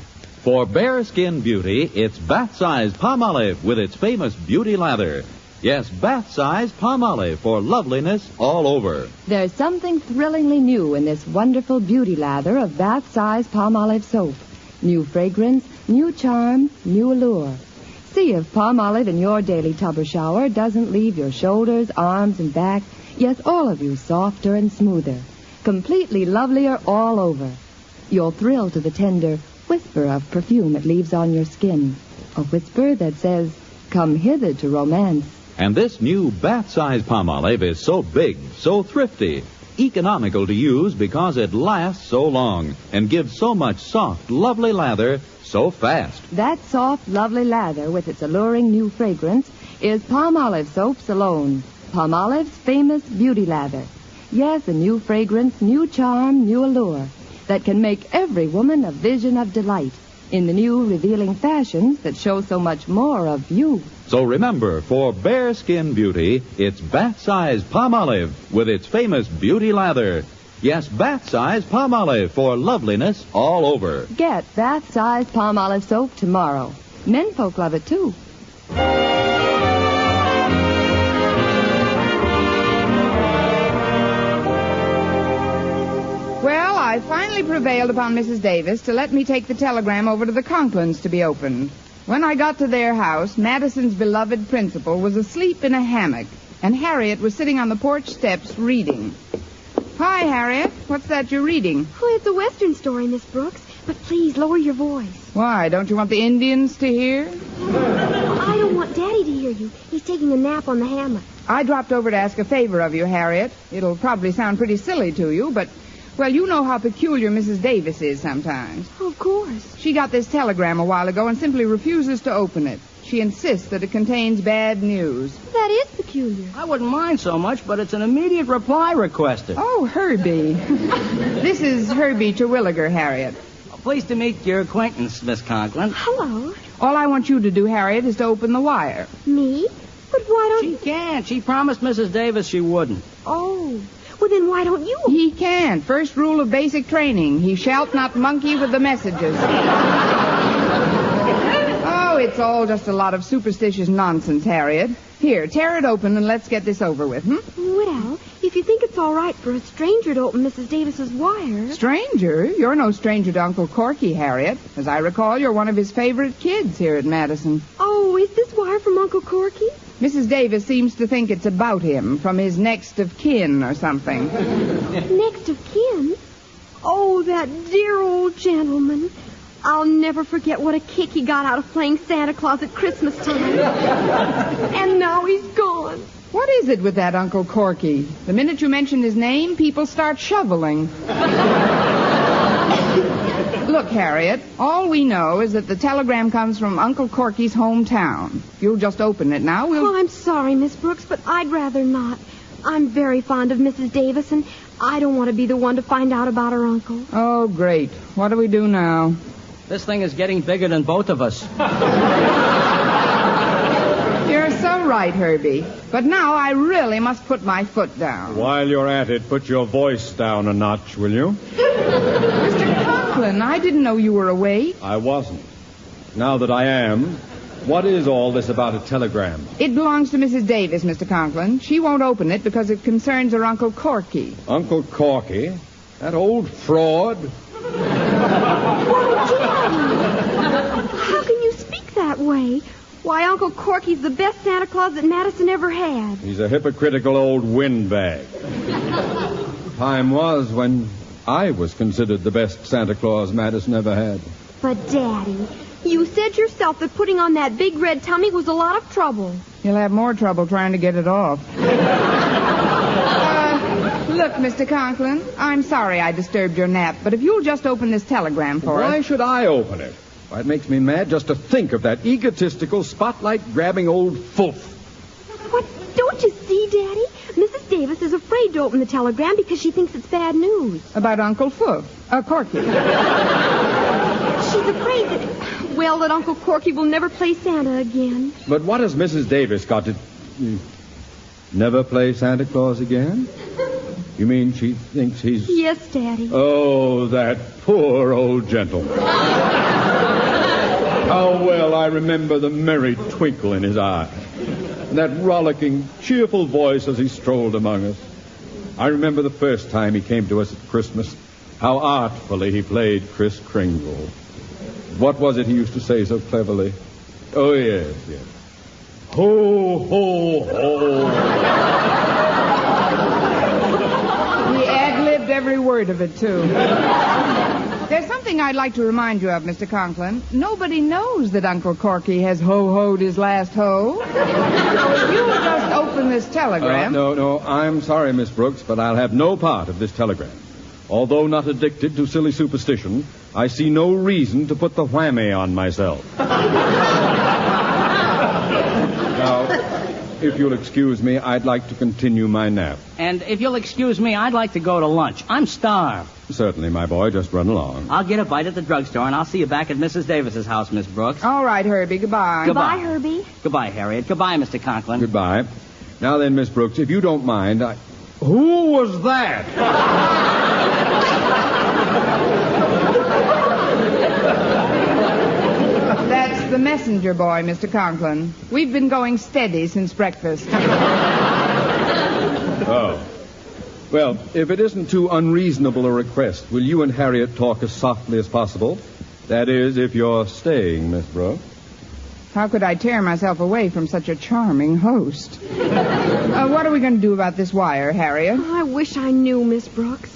For bare skin beauty, it's bath-size Palmolive with its famous beauty lather. Yes, bath-size Palmolive for loveliness all over. There's something thrillingly new in this wonderful beauty lather of bath-size Palmolive soap. New fragrance, new charm, new allure. See if palm olive in your daily tub or shower doesn't leave your shoulders, arms, and back, yes, all of you, softer and smoother, completely lovelier all over. You'll thrill to the tender whisper of perfume it leaves on your skin, a whisper that says, "Come hither to romance." And this new bath-size palm olive is so big, so thrifty, economical to use because it lasts so long and gives so much soft, lovely lather so fast. That soft, lovely lather with its alluring new fragrance is palm olive soaps alone. Palm olive's famous beauty lather. Yes, a new fragrance, new charm, new allure that can make every woman a vision of delight in the new revealing fashions that show so much more of you. So remember, for bare skin beauty, it's bath-size palm olive with its famous beauty lather. Yes, bath-size palm olive for loveliness all over. Get bath-size palm olive soap tomorrow. Menfolk love it, too. Well, I finally prevailed upon Mrs. Davis to let me take the telegram over to the Conklins to be opened. When I got to their house, Madison's beloved principal was asleep in a hammock, and Harriet was sitting on the porch steps reading. Hi, Harriet. What's that you're reading? Oh, it's a Western story, Miss Brooks. But please, lower your voice. Why, don't you want the Indians to hear? I don't want Daddy to hear you. He's taking a nap on the hammock. I dropped over to ask a favor of you, Harriet. It'll probably sound pretty silly to you, but, well, you know how peculiar Mrs. Davis is sometimes. Oh, of course. She got this telegram a while ago and simply refuses to open it. She insists that it contains bad news. That is peculiar. I wouldn't mind so much, but it's an immediate reply requested. Oh, Herbie. This is Herbie Terwilliger, Harriet. Pleased to meet your acquaintance, Miss Conklin. Hello. All I want you to do, Harriet, is to open the wire. Me? But why don't... She can't. She promised Mrs. Davis she wouldn't. Oh. Well, then why don't you? He can't. First rule of basic training. He shalt not monkey with the messages. Oh, it's all just a lot of superstitious nonsense, Harriet. Here, tear it open and let's get this over with, Well, if you think it's all right for a stranger to open Mrs. Davis's wire... Stranger? You're no stranger to Uncle Corky, Harriet. As I recall, you're one of his favorite kids here at Madison. Oh, is this wire from Uncle Corky? Mrs. Davis seems to think it's about him, from his next of kin or something. Next of kin? Oh, that dear old gentleman. I'll never forget what a kick he got out of playing Santa Claus at Christmas time. And now he's gone. What is it with that Uncle Corky? The minute you mention his name, people start shoveling. Look, Harriet, all we know is that the telegram comes from Uncle Corky's hometown. If you'll just open it now, we'll... Oh, I'm sorry, Miss Brooks, but I'd rather not. I'm very fond of Mrs. Davis, and I don't want to be the one to find out about her uncle. Oh, great. What do we do now? This thing is getting bigger than both of us. You're so right, Herbie. But now I really must put my foot down. While you're at it, put your voice down a notch, will you? Mr. Conklin, I didn't know you were awake. I wasn't. Now that I am, what is all this about a telegram? It belongs to Mrs. Davis, Mr. Conklin. She won't open it because it concerns her Uncle Corky. Uncle Corky? That old fraud? How can you speak that way? Why, Uncle Corky's the best Santa Claus that Madison ever had. He's a hypocritical old windbag. Time was when I was considered the best Santa Claus Madison ever had. But, Daddy, you said yourself that putting on that big red tummy was a lot of trouble. You'll have more trouble trying to get it off. Look, Mr. Conklin, I'm sorry I disturbed your nap, but if you'll just open this telegram for us... Why should I open it? Why, it makes me mad just to think of that egotistical, spotlight-grabbing old fulf. What? Don't you see, Daddy? Mrs. Davis is afraid to open the telegram because she thinks it's bad news. About Uncle Corky. She's afraid that Uncle Corky will never play Santa again. But what has Mrs. Davis got to... Never play Santa Claus again? You mean she thinks he's... Yes, Daddy. Oh, that poor old gentleman. How well I remember the merry twinkle in his eye. And that rollicking, cheerful voice as he strolled among us. I remember the first time he came to us at Christmas, how artfully he played Kris Kringle. What was it he used to say so cleverly? Oh, yes. Ho, ho, ho. He ad-libbed every word of it, too. There's something I'd like to remind you of, Mr. Conklin. Nobody knows that Uncle Corky has ho-hoed his last ho. So if you will just open this telegram... No, I'm sorry, Miss Brooks, but I'll have no part of this telegram. Although not addicted to silly superstition, I see no reason to put the whammy on myself. Now, if you'll excuse me, I'd like to continue my nap. And if you'll excuse me, I'd like to go to lunch. I'm starved. Certainly, my boy. Just run along. I'll get a bite at the drugstore, and I'll see you back at Mrs. Davis's house, Miss Brooks. All right, Herbie. Goodbye. Goodbye, Herbie. Goodbye, Harriet. Goodbye, Mr. Conklin. Goodbye. Now then, Miss Brooks, if you don't mind, Who was that? That's the messenger boy, Mr. Conklin. We've been going steady since breakfast. Oh. Well, if it isn't too unreasonable a request, will you and Harriet talk as softly as possible? That is, if you're staying, Miss Brooks. How could I tear myself away from such a charming host? What are we going to do about this wire, Harriet? Oh, I wish I knew, Miss Brooks.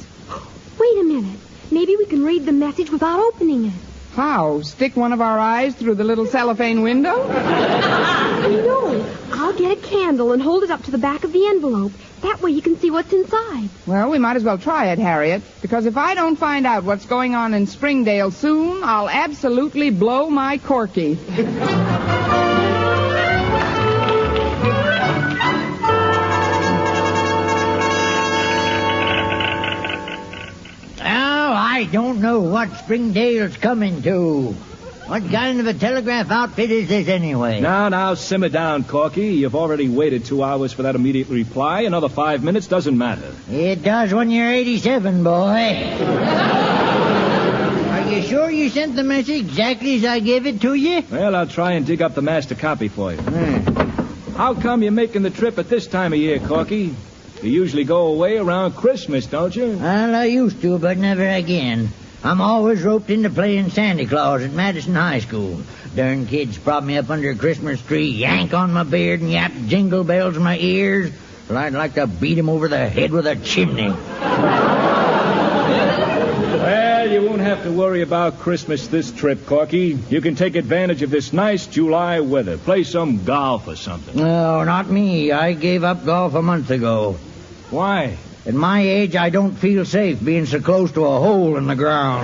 Wait a minute. Maybe we can read the message without opening it. How? Stick one of our eyes through the little cellophane window? No. I'll get a candle and hold it up to the back of the envelope. That way you can see what's inside. Well, we might as well try it, Harriet, because if I don't find out what's going on in Springdale soon, I'll absolutely blow my corky. I don't know what Springdale's coming to. What kind of a telegraph outfit is this anyway? Now, simmer down, Corky. You've already waited 2 hours for that immediate reply. Another 5 minutes doesn't matter. It does when you're 87, boy. Are you sure you sent the message exactly as I gave it to you? Well, I'll try and dig up the master copy for you. How come you're making the trip at this time of year, Corky? You usually go away around Christmas, don't you? Well, I used to, but never again. I'm always roped into playing Santa Claus at Madison High School. Darn kids prop me up under a Christmas tree, yank on my beard, and yap jingle bells in my ears. Well, I'd like to beat him over the head with a chimney. Well, you won't have to worry about Christmas this trip, Corky. You can take advantage of this nice July weather. Play some golf or something. No, not me. I gave up golf a month ago. Why? At my age, I don't feel safe being so close to a hole in the ground.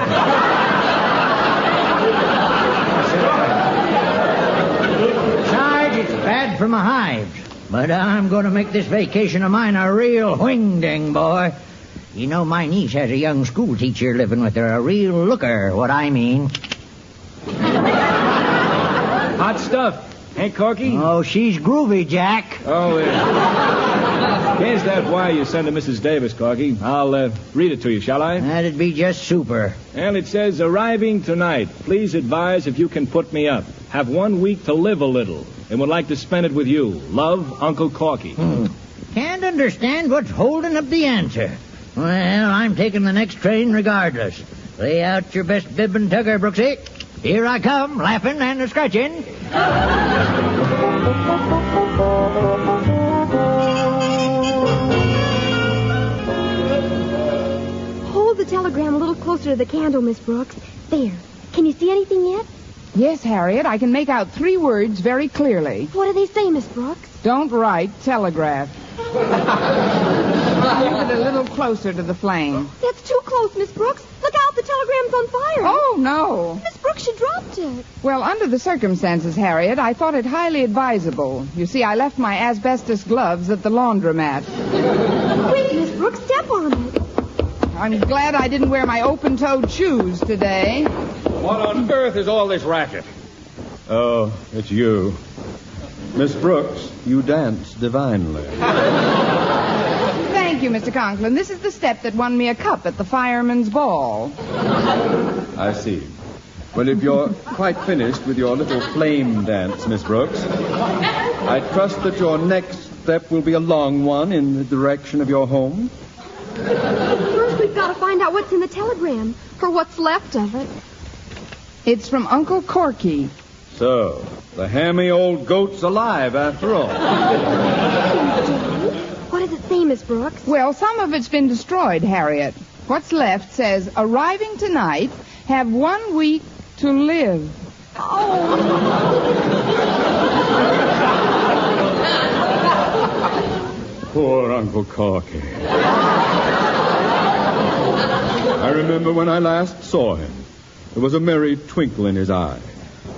Besides, it's bad for my hives. But I'm going to make this vacation of mine a real wing-ding, boy. You know, my niece has a young school teacher living with her. A real looker, what I mean. Hot stuff. Ain't Corky? Oh, she's groovy, Jack. Oh, yeah. Here's that wire you sent to Mrs. Davis, Corky. I'll read it to you, shall I? That'd be just super. And it says, arriving tonight. Please advise if you can put me up. Have 1 week to live a little and would like to spend it with you. Love, Uncle Corky. Can't understand what's holding up the answer. Well, I'm taking the next train regardless. Lay out your best bib and tugger, Brooksy. Here I come, laughing and scratching. Hold the telegram a little closer to the candle, Miss Brooks. There. Can you see anything yet? Yes, Harriet, I can make out 3 words very clearly. What do they say, Miss Brooks? Don't write telegraph. Move it a little closer to the flame. That's too close, Miss Brooks. Look out, the telegram's on fire. Oh, no. Miss Brooks, you dropped it. Well, under the circumstances, Harriet, I thought it highly advisable. You see, I left my asbestos gloves at the laundromat. Quick, Miss Brooks, step on it. I'm glad I didn't wear my open-toed shoes today. What on earth is all this racket? Oh, it's you. Miss Brooks, you dance divinely. Thank you, Mr. Conklin. This is the step that won me a cup at the fireman's ball. I see. Well, if you're quite finished with your little flame dance, Miss Brooks, I trust that your next step will be a long one in the direction of your home. First, we've got to find out what's in the telegram, or what's left of it. It's from Uncle Corky. So, the hammy old goat's alive after all. What does it say, Miss Brooks? Well, some of it's been destroyed, Harriet. What's left says, arriving tonight, have 1 week to live. Poor Uncle Corky. I remember when I last saw him. There was a merry twinkle in his eye.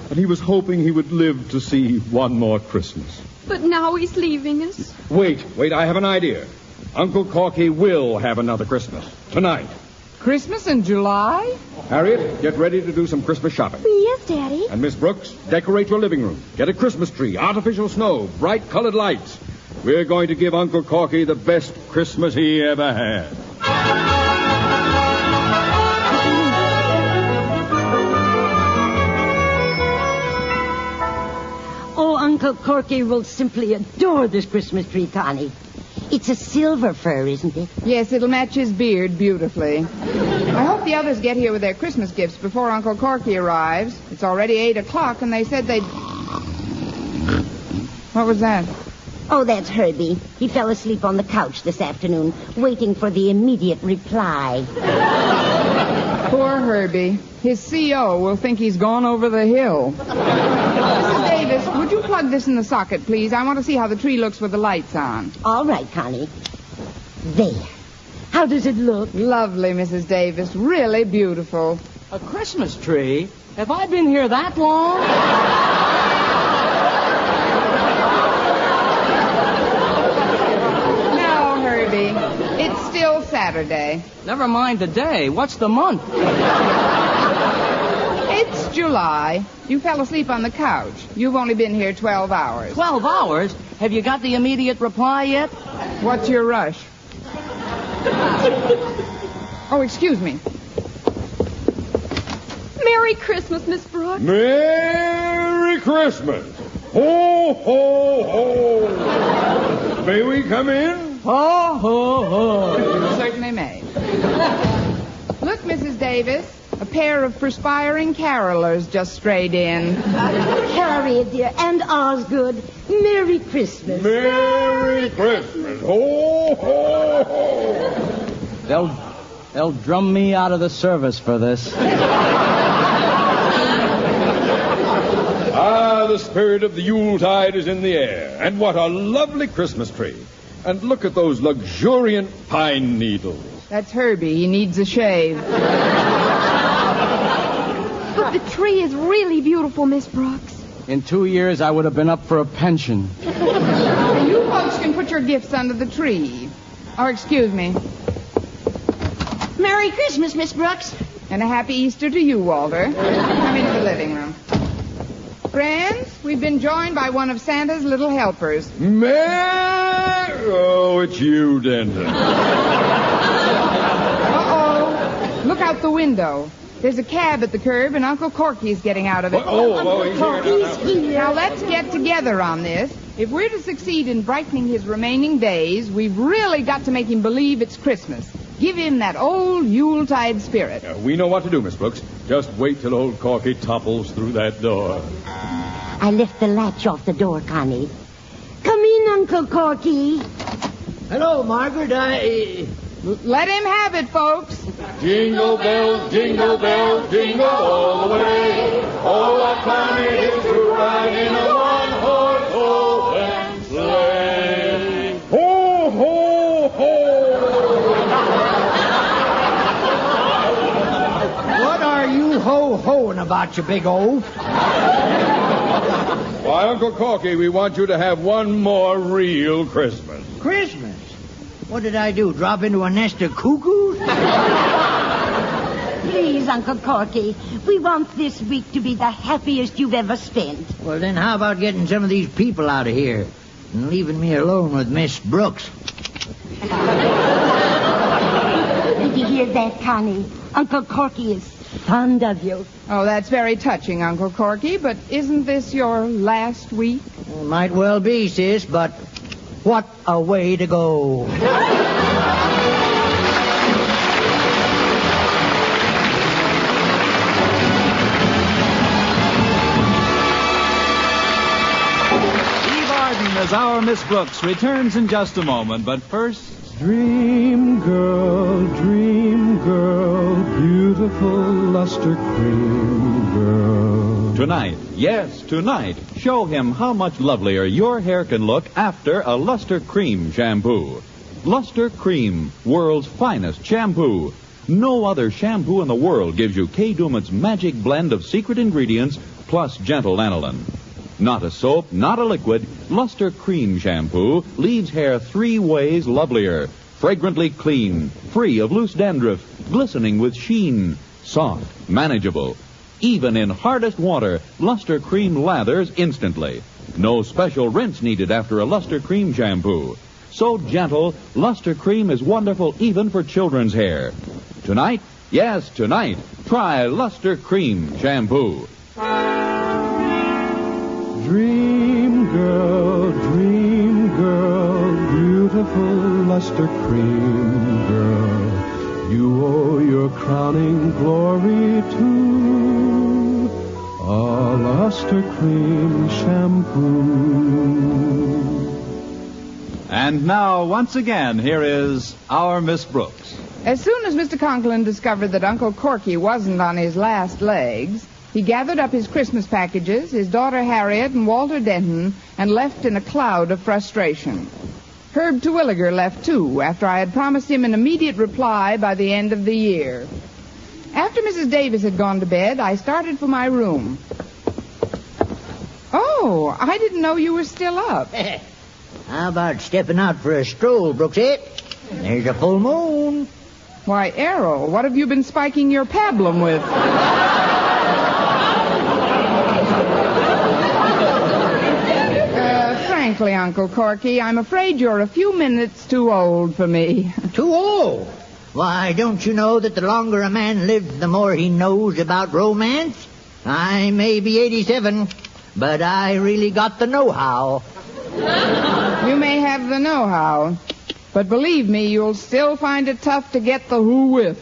And he was hoping he would live to see one more Christmas. But now he's leaving us. Wait, I have an idea. Uncle Corky will have another Christmas. Tonight. Christmas in July? Harriet, get ready to do some Christmas shopping. Yes, Daddy. And Miss Brooks, decorate your living room. Get a Christmas tree, artificial snow, bright colored lights. We're going to give Uncle Corky the best Christmas he ever had. Oh, Uncle Corky will simply adore this Christmas tree, Connie. It's a silver fir, isn't it? Yes, it'll match his beard beautifully. I hope the others get here with their Christmas gifts before Uncle Corky arrives. It's already 8 o'clock, and they said they'd... What was that? Oh, that's Herbie. He fell asleep on the couch this afternoon, waiting for the immediate reply. Poor Herbie. His CO will think he's gone over the hill. Mrs. Davis, would you plug this in the socket, please? I want to see how the tree looks with the lights on. All right, Connie. There. How does it look? Lovely, Mrs. Davis. Really beautiful. A Christmas tree? Have I been here that long? No, Herbie. It's still Saturday. Never mind the day. What's the month? It's July. You fell asleep on the couch. You've only been here 12 hours. 12 hours? Have you got the immediate reply yet? What's your rush? Oh, excuse me. Merry Christmas, Miss Brooks. Merry Christmas. Ho, ho, ho. May we come in? Ho, ho, ho. You certainly may. Look, Mrs. Davis. A pair of perspiring carolers just strayed in. Harriet, dear, and Osgood, Merry Christmas. Merry Christmas. Ho, ho, ho. They'll drum me out of the service for this. Ah, the spirit of the Yuletide is in the air. And what a lovely Christmas tree. And look at those luxuriant pine needles. That's Herbie. He needs a shave. But the tree is really beautiful, Miss Brooks. In 2 years, I would have been up for a pension. You folks can put your gifts under the tree. Or, excuse me. Merry Christmas, Miss Brooks. And a happy Easter to you, Walter. Come into the living room. Friends, we've been joined by one of Santa's little helpers. Oh, it's you, Denton. Uh-oh. Look out the window. There's a cab at the curb, and Uncle Corky's getting out of it. He's here. Now, let's get together on this. If we're to succeed in brightening his remaining days, we've really got to make him believe it's Christmas. Give him that old Yuletide spirit. We know what to do, Miss Brooks. Just wait till old Corky topples through that door. I left the latch off the door, Connie. Come in, Uncle Corky. Hello, Margaret. Let him have it, folks. Jingle bells, jingle all the way. All our planet is to ride in a one-horse open sleigh. Ho, ho, ho! What are you ho-hoing about, you big oaf? Why, Uncle Corky, we want you to have one more real Christmas. Christmas? What did I do, drop into a nest of cuckoos? Please, Uncle Corky, we want this week to be the happiest you've ever spent. Well, then how about getting some of these people out of here and leaving me alone with Miss Brooks? Did you hear that, Connie? Uncle Corky is fond of you. Oh, that's very touching, Uncle Corky, but isn't this your last week? Well, might well be, sis, but what a way to go. Miss Brooks returns in just a moment, but first... Dream girl, beautiful luster cream girl. Tonight, yes, tonight, show him how much lovelier your hair can look after a Luster Cream shampoo. Luster Cream, world's finest shampoo. No other shampoo in the world gives you Kay Daumit's magic blend of secret ingredients plus gentle lanolin. Not a soap, not a liquid, Luster Cream shampoo leaves hair 3 ways lovelier. Fragrantly clean, free of loose dandruff, glistening with sheen, soft, manageable. Even in hardest water, Luster Cream lathers instantly. No special rinse needed after a Luster Cream shampoo. So gentle, Luster Cream is wonderful even for children's hair. Tonight, yes, tonight, try Luster Cream shampoo. Dream girl, beautiful luster cream girl. You owe your crowning glory to a luster cream shampoo. And now, once again, here is our Miss Brooks. As soon as Mr. Conklin discovered that Uncle Corky wasn't on his last legs, he gathered up his Christmas packages, his daughter Harriet, and Walter Denton, and left in a cloud of frustration. Herb Terwilliger left, too, after I had promised him an immediate reply by the end of the year. After Mrs. Davis had gone to bed, I started for my room. Oh, I didn't know you were still up. How about stepping out for a stroll, Brooksy? There's a full moon. Why, Errol, what have you been spiking your pablum with? Frankly, Uncle Corky, I'm afraid you're a few minutes too old for me. Too old? Why, don't you know that the longer a man lives, the more he knows about romance? I may be 87, but I really got the know-how. You may have the know-how, but believe me, you'll still find it tough to get the who with.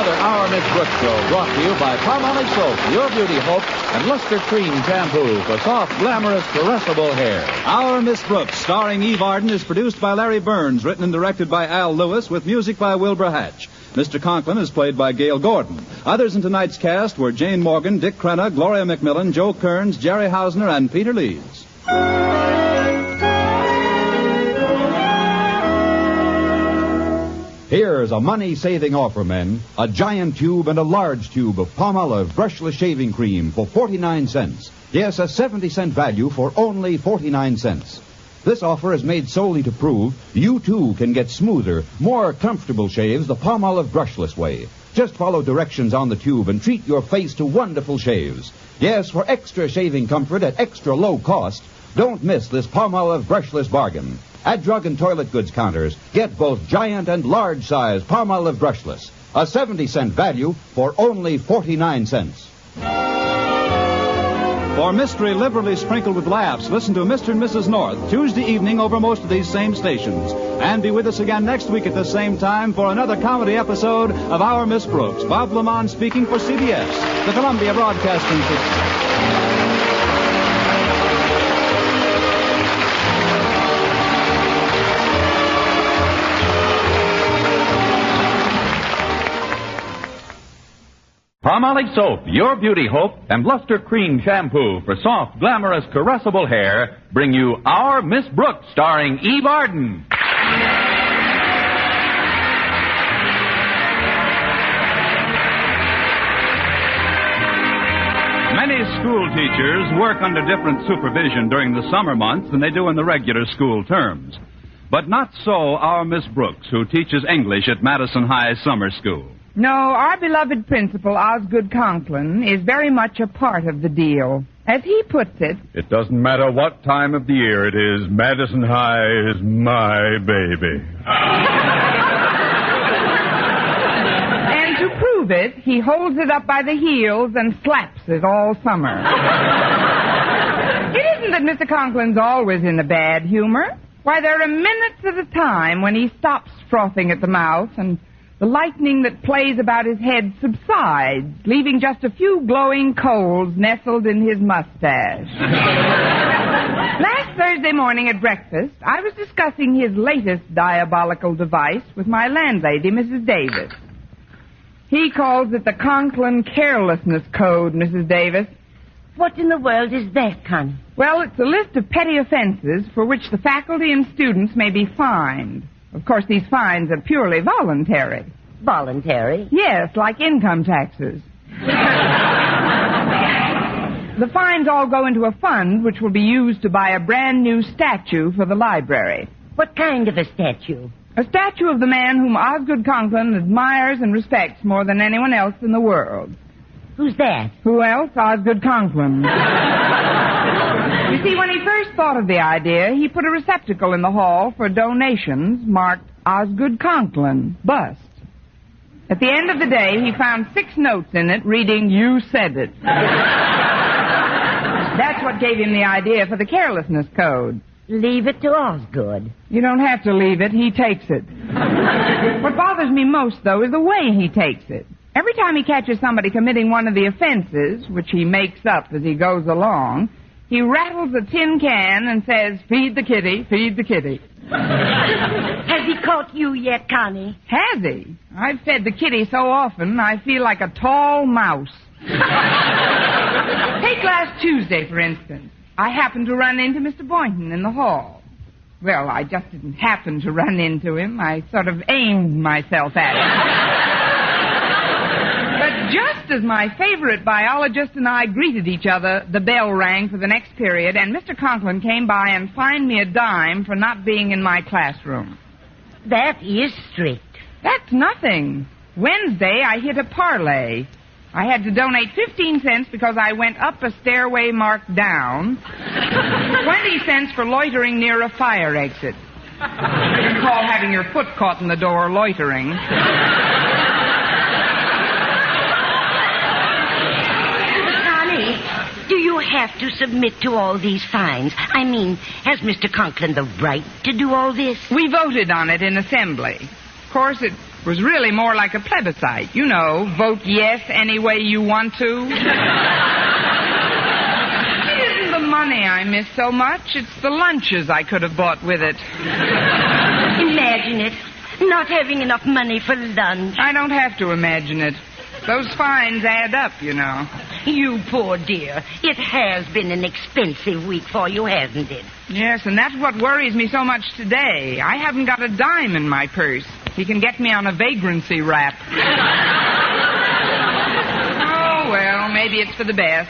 Our Miss Brooks Show, brought to you by Palmolive Soap, Your Beauty Hope, and Luster Cream Shampoo for soft, glamorous, caressable hair. Our Miss Brooks, starring Eve Arden, is produced by Larry Burns, written and directed by Al Lewis, with music by Wilbur Hatch. Mr. Conklin is played by Gail Gordon. Others in tonight's cast were Jane Morgan, Dick Crenna, Gloria McMillan, Joe Kearns, Jerry Hausner, and Peter Leeds. Here's a money-saving offer, men. A giant tube and a large tube of Palmolive brushless shaving cream for 49 cents. Yes, a 70-cent value for only 49 cents. This offer is made solely to prove you, too, can get smoother, more comfortable shaves the Palmolive brushless way. Just follow directions on the tube and treat your face to wonderful shaves. Yes, for extra shaving comfort at extra low cost, don't miss this Palmolive brushless bargain. At drug and toilet goods counters, get both giant and large size Palmolive brushless. A 70-cent value for only 49 cents. For mystery liberally sprinkled with laughs, listen to Mr. and Mrs. North Tuesday evening over most of these same stations. And be with us again next week at the same time for another comedy episode of Our Miss Brooks. Bob Lamont speaking for CBS, the Columbia Broadcasting System. Palmolive Soap, Your Beauty Hope, and Luster Cream Shampoo for soft, glamorous, caressable hair bring you Our Miss Brooks, starring Eve Arden. Many school teachers work under different supervision during the summer months than they do in the regular school terms. But not so our Miss Brooks, who teaches English at Madison High Summer School. No, our beloved principal, Osgood Conklin, is very much a part of the deal. As he puts it... It doesn't matter what time of the year it is, Madison High is my baby. And to prove it, he holds it up by the heels and slaps it all summer. It isn't that Mr. Conklin's always in a bad humor. Why, there are minutes at a time when he stops frothing at the mouth and The lightning that plays about his head subsides, leaving just a few glowing coals nestled in his mustache. Last Thursday morning at breakfast, I was discussing his latest diabolical device with my landlady, Mrs. Davis. He calls it the Conklin Carelessness Code, Mrs. Davis. What in the world is that, Connie? Well, it's a list of petty offenses for which the faculty and students may be fined. Of course, these fines are purely voluntary. Voluntary? Yes, like income taxes. The fines all go into a fund which will be used to buy a brand new statue for the library. What kind of a statue? A statue of the man whom Osgood Conklin admires and respects more than anyone else in the world. Who's that? Who else? Osgood Conklin. You see, when he first thought of the idea, he put a receptacle in the hall for donations marked Osgood Conklin, bust. At the end of the day, he found 6 notes in it reading, "You said it." That's what gave him the idea for the carelessness code. Leave it to Osgood. You don't have to leave it. He takes it. What bothers me most, though, is the way he takes it. Every time he catches somebody committing one of the offenses, which he makes up as he goes along, he rattles a tin can and says, "Feed the kitty, feed the kitty." Has he caught you yet, Connie? Has he? I've fed the kitty so often, I feel like a tall mouse. Take last Tuesday, for instance. I happened to run into Mr. Boynton in the hall. Well, I just didn't happen to run into him. I sort of aimed myself at him. But just as my favorite biologist and I greeted each other, the bell rang for the next period, and Mr. Conklin came by and fined me a dime for not being in my classroom. That is strict. That's nothing. Wednesday, I hit a parlay. I had to donate 15 cents because I went up a stairway marked down, 20 cents for loitering near a fire exit. You can call having your foot caught in the door loitering. Connie, do you have to submit to all these fines? I mean, has Mr. Conklin the right to do all this? We voted on it in assembly. Of course, it was really more like a plebiscite. You know, vote yes any way you want to. It isn't the money I miss so much. It's the lunches I could have bought with it. Imagine it. Not having enough money for lunch. I don't have to imagine it. Those fines add up, you know. You poor dear. It has been an expensive week for you, hasn't it? Yes, and that's what worries me so much today. I haven't got a dime in my purse. He can get me on a vagrancy rap. Oh, well, maybe it's for the best.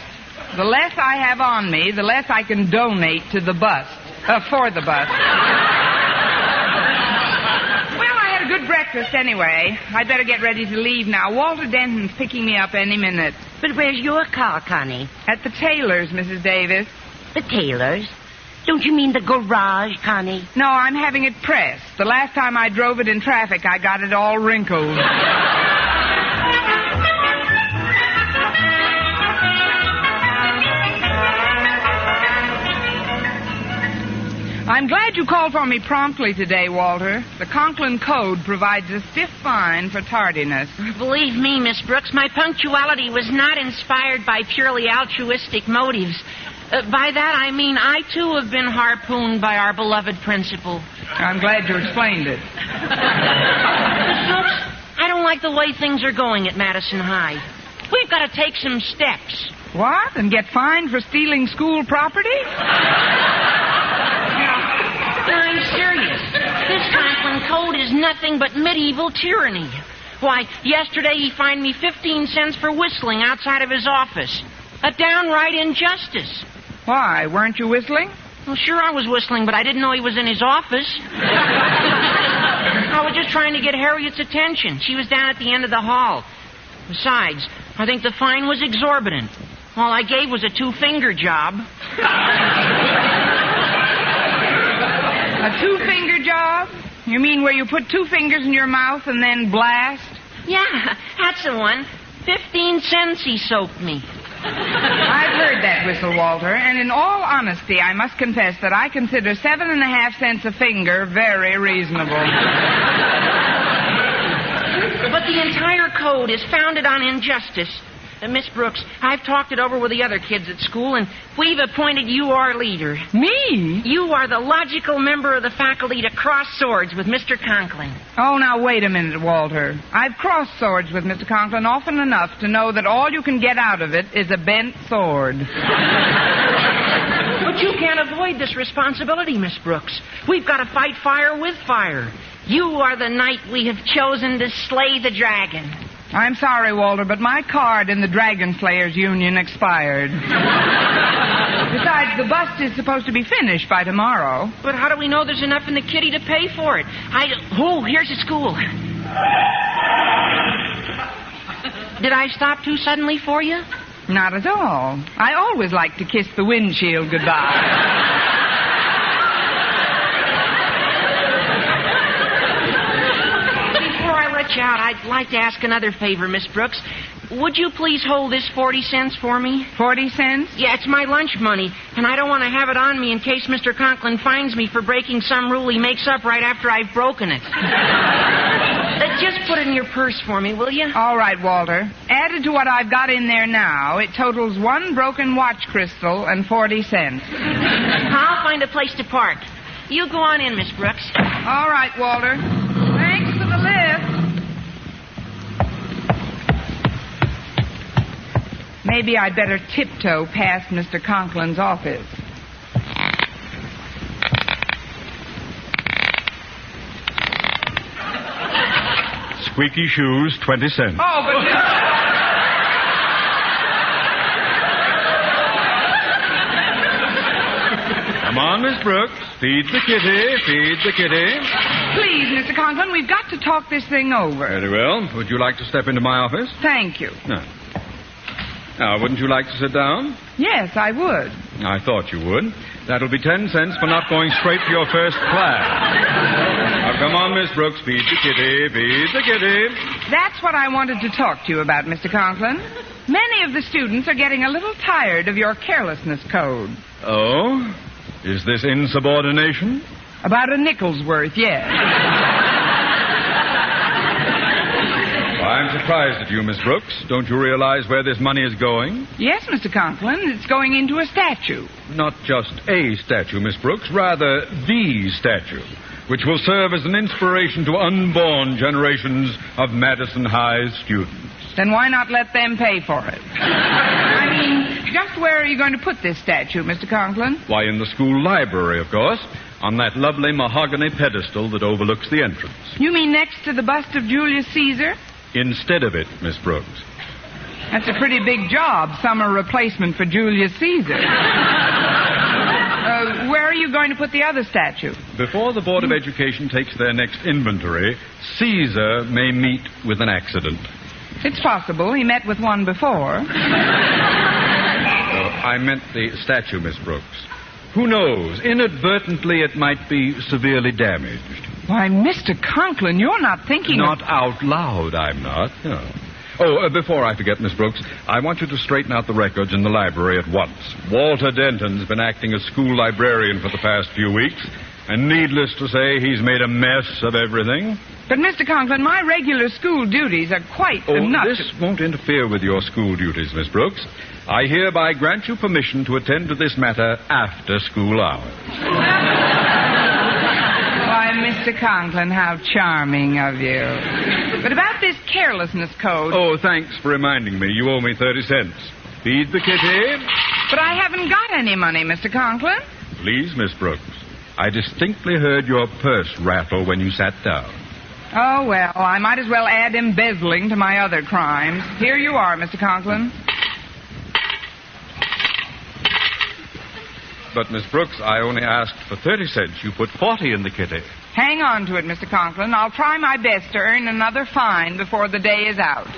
The less I have on me, the less I can donate to the bust. For the bust. Well, I had a good breakfast anyway. I'd better get ready to leave now. Walter Denton's picking me up any minute. But where's your car, Connie? At the tailor's, Mrs. Davis. The tailor's? Don't you mean the garage, Connie? No, I'm having it pressed. The last time I drove it in traffic, I got it all wrinkled. I'm glad you called for me promptly today, Walter. The Conklin Code provides a stiff fine for tardiness. Believe me, Miss Brooks, my punctuality was not inspired by purely altruistic motives. By that, I mean I, too, have been harpooned by our beloved principal. I'm glad you explained it. Miss Brooks, I don't like the way things are going at Madison High. We've got to take some steps. What? And get fined for stealing school property? No, I'm serious. This Conklin Code is nothing but medieval tyranny. Why, yesterday he fined me 15 cents for whistling outside of his office. A downright injustice. Why? Weren't you whistling? Well, sure I was whistling, but I didn't know he was in his office. I was just trying to get Harriet's attention. She was down at the end of the hall. Besides, I think the fine was exorbitant. All I gave was a 2-finger job. A 2-finger job? You mean where you put 2 fingers in your mouth and then blast? Yeah, that's the one. 15 cents he soaked me. I've heard that whistle, Walter, and in all honesty, I must confess that I consider 7.5 cents a finger very reasonable. But the entire code is founded on injustice. Miss Brooks, I've talked it over with the other kids at school, and we've appointed you our leader. Me? You are the logical member of the faculty to cross swords with Mr. Conklin. Oh, now, wait a minute, Walter. I've crossed swords with Mr. Conklin often enough to know that all you can get out of it is a bent sword. But you can't avoid this responsibility, Miss Brooks. We've got to fight fire with fire. You are the knight we have chosen to slay the dragon. I'm sorry, Walter, but my card in the Dragon Slayers Union expired. Besides, the bust is supposed to be finished by tomorrow. But how do we know there's enough in the kitty to pay for it? Oh, here's the school. Did I stop too suddenly for you? Not at all. I always like to kiss the windshield goodbye. Out, I'd like to ask another favor, Miss Brooks. Would you please hold this 40 cents for me? 40 cents? Yeah, it's my lunch money, and I don't want to have it on me in case Mr. Conklin finds me for breaking some rule he makes up right after I've broken it. Just put it in your purse for me, will you? All right, Walter. Added to what I've got in there now, it totals one broken watch crystal and 40 cents. I'll find a place to park. You go on in, Miss Brooks. All right, Walter. Thanks for the lift. Maybe I'd better tiptoe past Mr. Conklin's office. Squeaky shoes, 20 cents. Oh, but... Come on, Miss Brooks. Feed the kitty, feed the kitty. Please, Mr. Conklin, we've got to talk this thing over. Very well. Would you like to step into my office? Thank you. No. Now, wouldn't you like to sit down? Yes, I would. I thought you would. That'll be 10 cents for not going straight to your first class. Now, come on, Miss Brooks. Feed the kitty, feed the kitty. That's what I wanted to talk to you about, Mr. Conklin. Many of the students are getting a little tired of your carelessness code. Oh? Is this insubordination? About a nickel's worth, yes. I'm surprised at you, Miss Brooks. Don't you realize where this money is going? Yes, Mr. Conklin. It's going into a statue. Not just a statue, Miss Brooks, rather the statue, which will serve as an inspiration to unborn generations of Madison High's students. Then why not let them pay for it? I mean, just where are you going to put this statue, Mr. Conklin? Why, in the school library, of course, on that lovely mahogany pedestal that overlooks the entrance. You mean next to the bust of Julius Caesar? Instead of it, Miss Brooks. That's a pretty big job, summer replacement for Julius Caesar. Where are you going to put the other statue? Before the Board of Education takes their next inventory, Caesar may meet with an accident. It's possible. He met with one before. I meant the statue, Miss Brooks. Who knows? Inadvertently, it might be severely damaged. Why, Mr. Conklin, you're not thinking Not out loud, I'm not. No. Oh, before I forget, Miss Brooks, I want you to straighten out the records in the library at once. Walter Denton's been acting as school librarian for the past few weeks, and needless to say, he's made a mess of everything. But, Mr. Conklin, my regular school duties are quite enough. This won't interfere with your school duties, Miss Brooks. I hereby grant you permission to attend to this matter after school hours. Why, Mr. Conklin, how charming of you. But about this carelessness code... Oh, thanks for reminding me. You owe me 30 cents. Feed the kitty. But I haven't got any money, Mr. Conklin. Please, Miss Brooks. I distinctly heard your purse rattle when you sat down. Oh, well, I might as well add embezzling to my other crimes. Here you are, Mr. Conklin. But, Miss Brooks, I only asked for 30 cents. You put 40 in the kitty. Hang on to it, Mr. Conklin. I'll try my best to earn another fine before the day is out.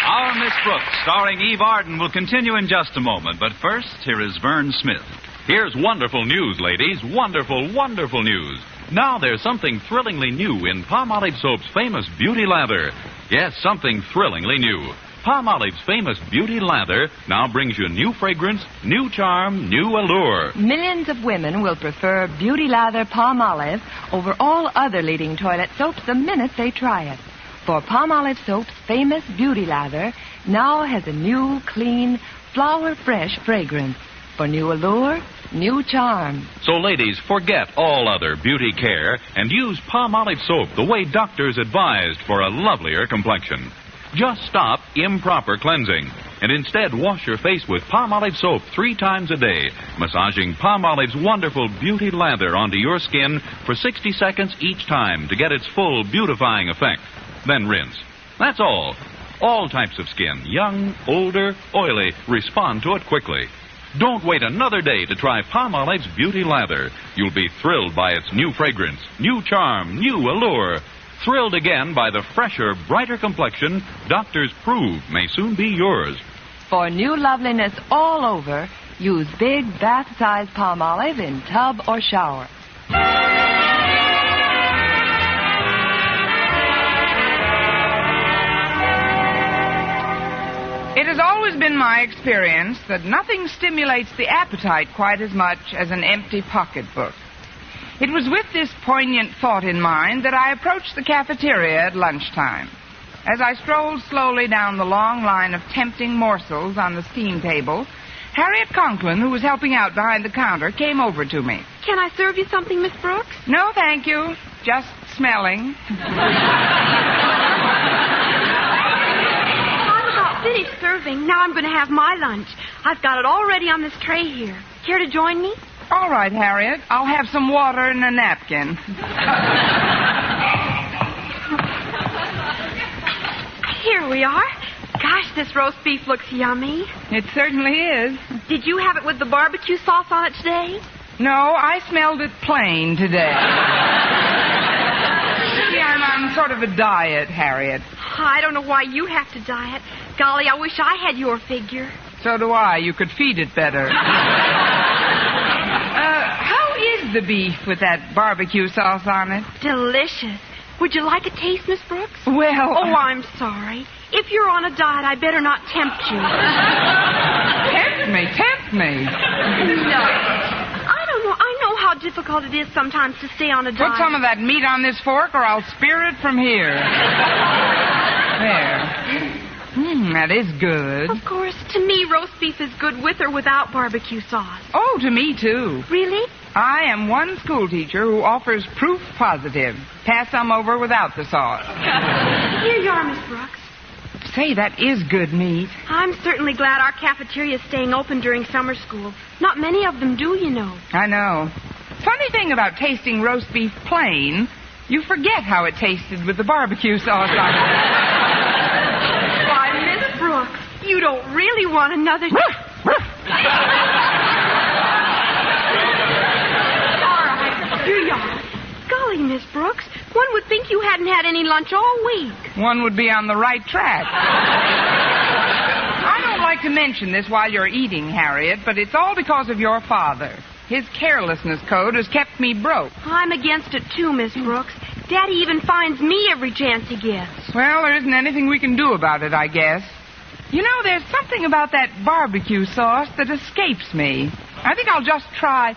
Our Miss Brooks, starring Eve Arden, will continue in just a moment. But first, here is Vern Smith. Here's wonderful news, ladies. Wonderful, wonderful news. Now there's something thrillingly new in Palmolive Soap's famous Beauty Lather. Yes, something thrillingly new. Palmolive's famous beauty lather now brings you new fragrance, new charm, new allure. Millions of women will prefer Beauty Lather Palmolive over all other leading toilet soaps the minute they try it. For Palmolive Soap's famous Beauty Lather now has a new, clean, flower-fresh fragrance for new allure, new charm. So, ladies, forget all other beauty care and use Palmolive soap the way doctors advised for a lovelier complexion. Just stop improper cleansing and instead wash your face with Palmolive soap 3 times a day, massaging Palmolive's wonderful beauty lather onto your skin for 60 seconds each time to get its full beautifying effect. Then rinse. That's all. All types of skin, young, older, oily, respond to it quickly. Don't wait another day to try Palmolive's beauty lather. You'll be thrilled by its new fragrance, new charm, new allure. Thrilled again by the fresher, brighter complexion doctors prove may soon be yours. For new loveliness all over, use big bath-sized Palmolive in tub or shower. It has always been my experience that nothing stimulates the appetite quite as much as an empty pocketbook. It was with this poignant thought in mind that I approached the cafeteria at lunchtime. As I strolled slowly down the long line of tempting morsels on the steam table, Harriet Conklin, who was helping out behind the counter, came over to me. Can I serve you something, Miss Brooks? No, thank you. Just smelling. Finished serving. Now I'm going to have my lunch. I've got it all ready on this tray here. Care to join me? All right, Harriet. I'll have some water and a napkin. Here we are. Gosh, this roast beef looks yummy. It certainly is. Did you have it with the barbecue sauce on it today? No, I smelled it plain today. See, I'm on sort of a diet, Harriet. I don't know why you have to diet. Golly, I wish I had your figure. So do I. You could feed it better. How is the beef with that barbecue sauce on it? Delicious. Would you like a taste, Miss Brooks? Well... Oh, I'm sorry. If you're on a diet, I better not tempt you. Tempt me. No. I don't know. I know how difficult it is sometimes to stay on a diet. Put some of that meat on this fork or I'll spear it from here. There. That is good. Of course, to me, roast beef is good with or without barbecue sauce. Oh, to me, too. Really? I am one schoolteacher who offers proof positive. Pass some over without the sauce. Here you are, Miss Brooks. Say, that is good meat. I'm certainly glad our cafeteria is staying open during summer school. Not many of them do, you know. I know. Funny thing about tasting roast beef plain, you forget how it tasted with the barbecue sauce on it. Why, Miss Brooks, you don't really want another... All right, here you are. Golly, Miss Brooks, one would think you hadn't had any lunch all week. One would be on the right track. I don't like to mention this while you're eating, Harriet, but it's all because of your father. His carelessness code has kept me broke. I'm against it, too, Miss Brooks. Daddy even finds me every chance he gets. Well, there isn't anything we can do about it, I guess. You know, there's something about that barbecue sauce that escapes me. I think I'll just try...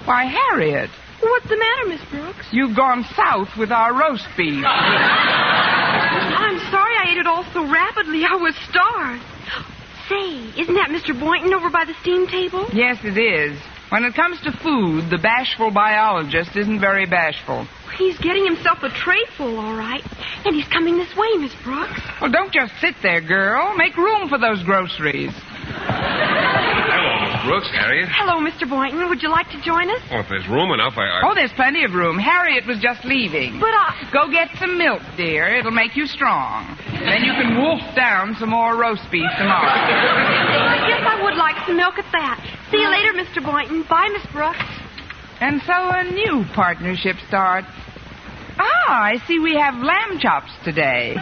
Why, Harriet... What's the matter, Miss Brooks? You've gone south with our roast beef. I'm sorry I ate it all so rapidly. I was starved. Say, isn't that Mr. Boynton over by the steam table? Yes, it is. When it comes to food, the bashful biologist isn't very bashful. He's getting himself a tray full, all right. And he's coming this way, Miss Brooks. Well, don't just sit there, girl. Make room for those groceries. Hello, Miss Brooks, Harriet. Hello, Mr. Boynton. Would you like to join us? Oh, if there's room enough, Oh, there's plenty of room. Harriet was just leaving. But Go get some milk, dear. It'll make you strong. Then you can wolf down some more roast beef tomorrow. I guess I would like some milk at that. See you later, Mr. Boynton. Bye, Miss Brooks. And so a new partnership starts. I see we have lamb chops today.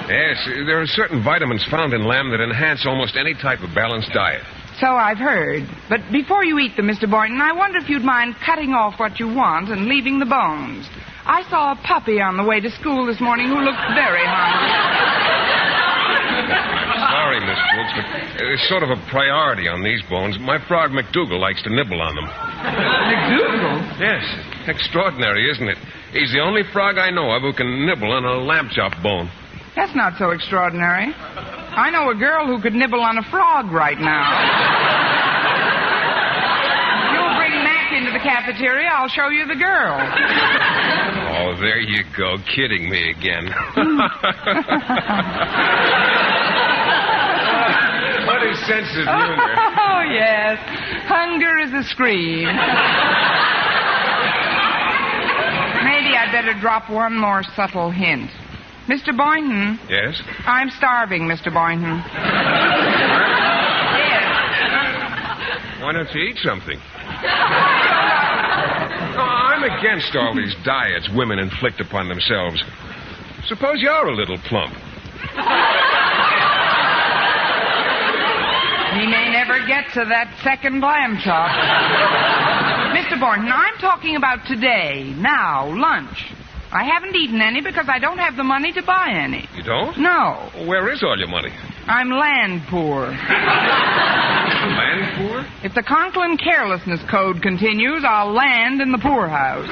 Yes, there are certain vitamins found in lamb that enhance almost any type of balanced diet. So I've heard. But before you eat them, Mr. Boynton, I wonder if you'd mind cutting off what you want and leaving the bones. I saw a puppy on the way to school this morning who looked very hungry. sorry, Miss Brooks, but it's sort of a priority on these bones. My frog McDougal likes to nibble on them. McDougal? Yes. Extraordinary, isn't it? He's the only frog I know of who can nibble on a lamb chop bone. That's not so extraordinary. I know a girl who could nibble on a frog right now. You'll bring Mac into the cafeteria, I'll show you the girl. Oh, there you go, kidding me again. What a sense of humor. Oh, yes. Hunger is a scream. Maybe I'd better drop one more subtle hint. Mr. Boynton. Yes? I'm starving, Mr. Boynton. Yes. Why don't you eat something? I'm against all these diets women inflict upon themselves. Suppose you're a little plump. He may never get to that second lamb chop. Mr. Boynton, I'm talking about today, now, lunch. I haven't eaten any because I don't have the money to buy any. You don't? No. Where is all your money? I'm land poor. Land poor? If the Conklin carelessness code continues, I'll land in the poorhouse.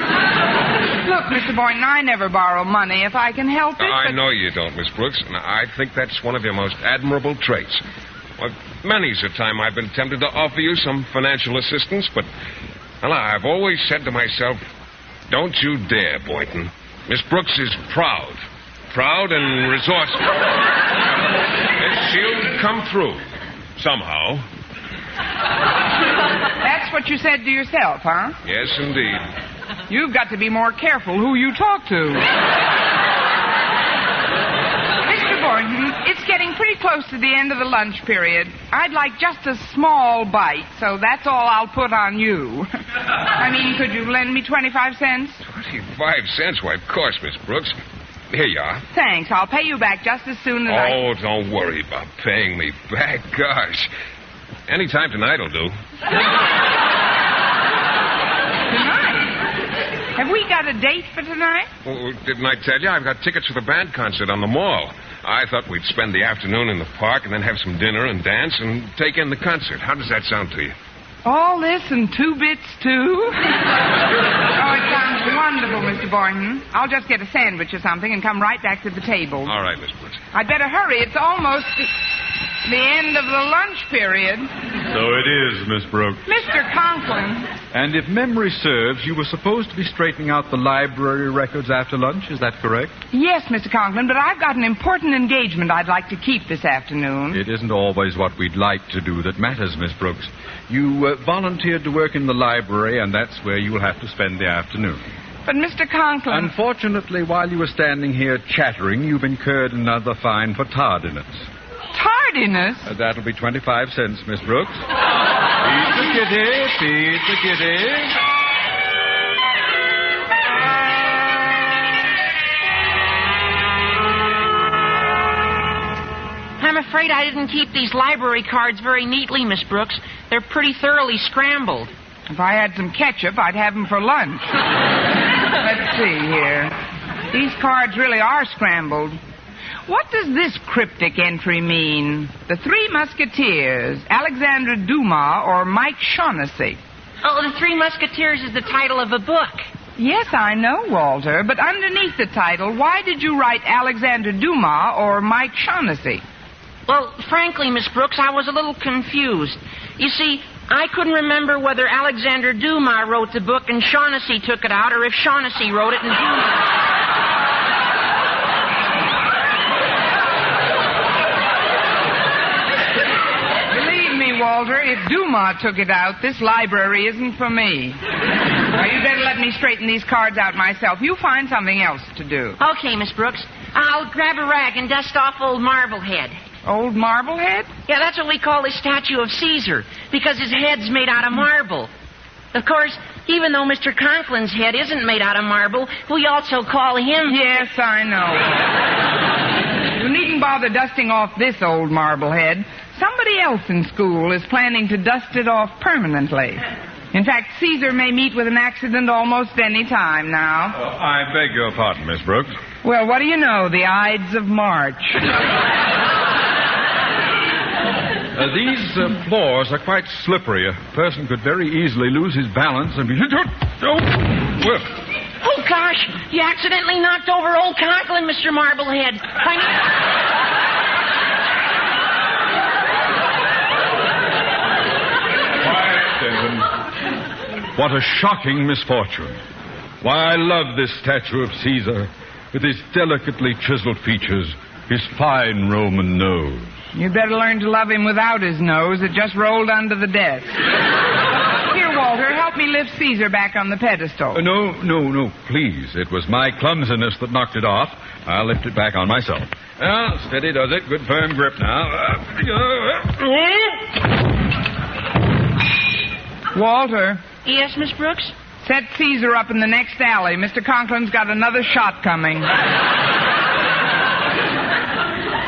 Look, Mr. Boynton, I never borrow money if I can help it. I know you don't, Miss Brooks, and I think that's one of your most admirable traits. Well, many's the time I've been tempted to offer you some financial assistance, but well, I've always said to myself, don't you dare, Boynton. Miss Brooks is proud and resourceful. And she'll come through, somehow. That's what you said to yourself, huh? Yes, indeed. You've got to be more careful who you talk to. Mr. Boynton, it's getting pretty close to the end of the lunch period. I'd like just a small bite, so that's all I'll put on you. I mean, could you lend me 25 cents? 25 cents? Why, of course, Miss Brooks. Here you are. Thanks. I'll pay you back just as soon as Oh, don't worry about paying me back. Gosh. Any time tonight will do. Tonight? Have we got a date for tonight? Well, didn't I tell you? I've got tickets for the band concert on the mall. I thought we'd spend the afternoon in the park and then have some dinner and dance and take in the concert. How does that sound to you? All this and 2 bits, too? Oh, it sounds wonderful, Mr. Boynton. I'll just get a sandwich or something and come right back to the table. All right, Miss Brooks. I'd better hurry. It's almost the end of the lunch period. So it is, Miss Brooks. Mr. Conklin. And if memory serves, you were supposed to be straightening out the library records after lunch. Is that correct? Yes, Mr. Conklin, but I've got an important engagement I'd like to keep this afternoon. It isn't always what we'd like to do that matters, Miss Brooks. You volunteered to work in the library, and that's where you will have to spend the afternoon. But, Mr. Conklin... Unfortunately, while you were standing here chattering, you've incurred another fine for tardiness. Tardiness? That'll be 25 cents, Miss Brooks. Feed the kitty, feed the kitty. I'm afraid I didn't keep these library cards very neatly, Miss Brooks. They're pretty thoroughly scrambled. If I had some ketchup, I'd have them for lunch. Let's see here. These cards really are scrambled. What does this cryptic entry mean? The Three Musketeers, Alexandre Dumas, or Mike Shaughnessy? Oh, The Three Musketeers is the title of a book. Yes, I know, Walter, but underneath the title, why did you write Alexandre Dumas or Mike Shaughnessy? Well, frankly, Miss Brooks, I was a little confused. You see, I couldn't remember whether Alexander Dumas wrote the book and Shaughnessy took it out, or if Shaughnessy wrote it and Dumas... Walter, if Dumas took it out, this library isn't for me. Now, you better let me straighten these cards out myself. You find something else to do. Okay, Miss Brooks. I'll grab a rag and dust off old Marblehead. Old Marblehead? Yeah, that's what we call the statue of Caesar, because his head's made out of marble. Of course, even though Mr. Conklin's head isn't made out of marble, we also call him... Yes, I know. You needn't bother dusting off this old Marblehead. Somebody else in school is planning to dust it off permanently. In fact, Caesar may meet with an accident almost any time now. I beg your pardon, Miss Brooks. Well, what do you know? The Ides of March. These floors are quite slippery. A person could very easily lose his balance and be... Well, Oh, gosh, you accidentally knocked over old Conklin, Mr. Marblehead. quiet, Denton. What a shocking misfortune. Why, I love this statue of Caesar, with his delicately chiseled features, his fine Roman nose. You'd better learn to love him without his nose. It just rolled under the desk. Here, Walter, help me lift Caesar back on the pedestal. No, please. It was my clumsiness that knocked it off. I'll lift it back on myself. Well, steady does it. Good firm grip now. Walter. Yes, Miss Brooks? Set Caesar up in the next alley. Mr. Conklin's got another shot coming.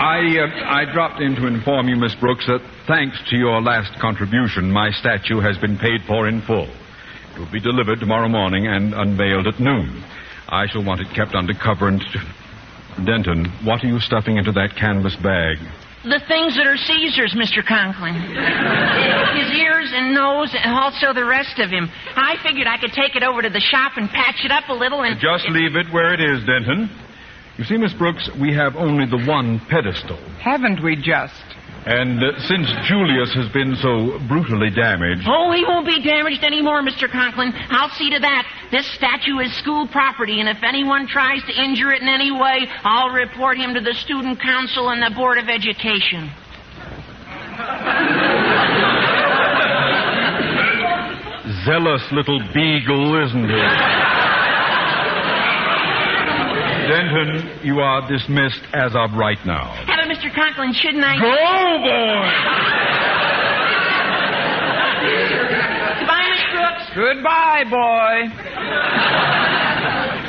I dropped in to inform you, Miss Brooks, that thanks to your last contribution, my statue has been paid for in full. It will be delivered tomorrow morning and unveiled at noon. I shall want it kept under cover and... Denton, what are you stuffing into that canvas bag? The things that are Caesar's, Mr. Conklin. His ears and nose, and also the rest of him. I figured I could take it over to the shop and patch it up a little and... Just leave it where it is, Denton. You see, Miss Brooks, we have only the one pedestal. Haven't we just? And since Julius has been so brutally damaged... Oh, he won't be damaged anymore, Mr. Conklin. I'll see to that. This statue is school property, and if anyone tries to injure it in any way, I'll report him to the student council and the Board of Education. Zealous little beagle, isn't he? Denton, you are dismissed as of right now. But, Mr. Conklin, shouldn't I... Go, boy! Goodbye, Miss Brooks. Goodbye, boy.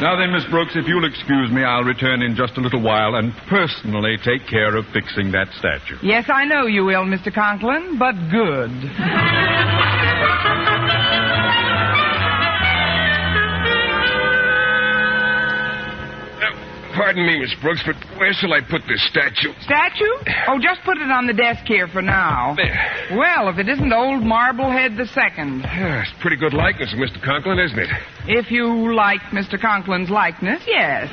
Now then, Miss Brooks, if you'll excuse me, I'll return in just a little while and personally take care of fixing that statue. Yes, I know you will, Mr. Conklin, but good. Pardon me, Miss Brooks, but where shall I put this statue? Statue? Oh, just put it on the desk here for now. There. Well, if it isn't old Marblehead II. It's pretty good likeness of Mr. Conklin, isn't it? If you like Mr. Conklin's likeness, yes.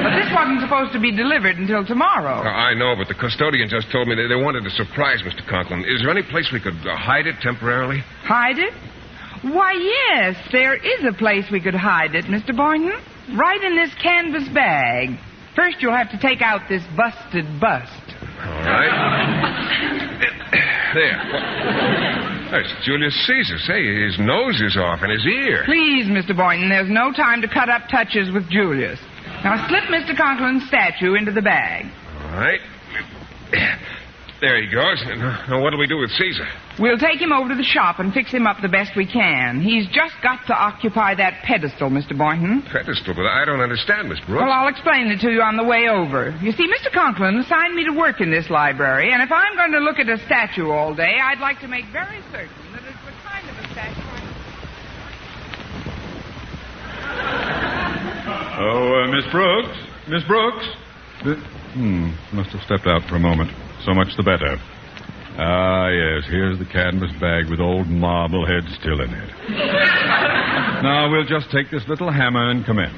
But this wasn't supposed to be delivered until tomorrow. I know, but the custodian just told me that they wanted to surprise Mr. Conklin. Is there any place we could hide it temporarily? Hide it? Why, yes, there is a place we could hide it, Mr. Boynton. Right in this canvas bag. First, you'll have to take out this busted bust. All right. There. There's Julius Caesar. Say, his nose is off and his ear. Please, Mr. Boynton, there's no time to cut up touches with Julius. Now, slip Mr. Conklin's statue into the bag. All right. There he goes. Now, what do we do with Caesar? We'll take him over to the shop and fix him up the best we can. He's just got to occupy that pedestal, Mr. Boynton. Pedestal? But I don't understand, Miss Brooks. Well, I'll explain it to you on the way over. You see, Mr. Conklin assigned me to work in this library, and if I'm going to look at a statue all day, I'd like to make very certain that it's the kind of a statue Oh, Miss Brooks? Miss Brooks? Must have stepped out for a moment. So much the better. Ah, yes, here's the canvas bag with old Marblehead still in it. Now, we'll just take this little hammer and commence.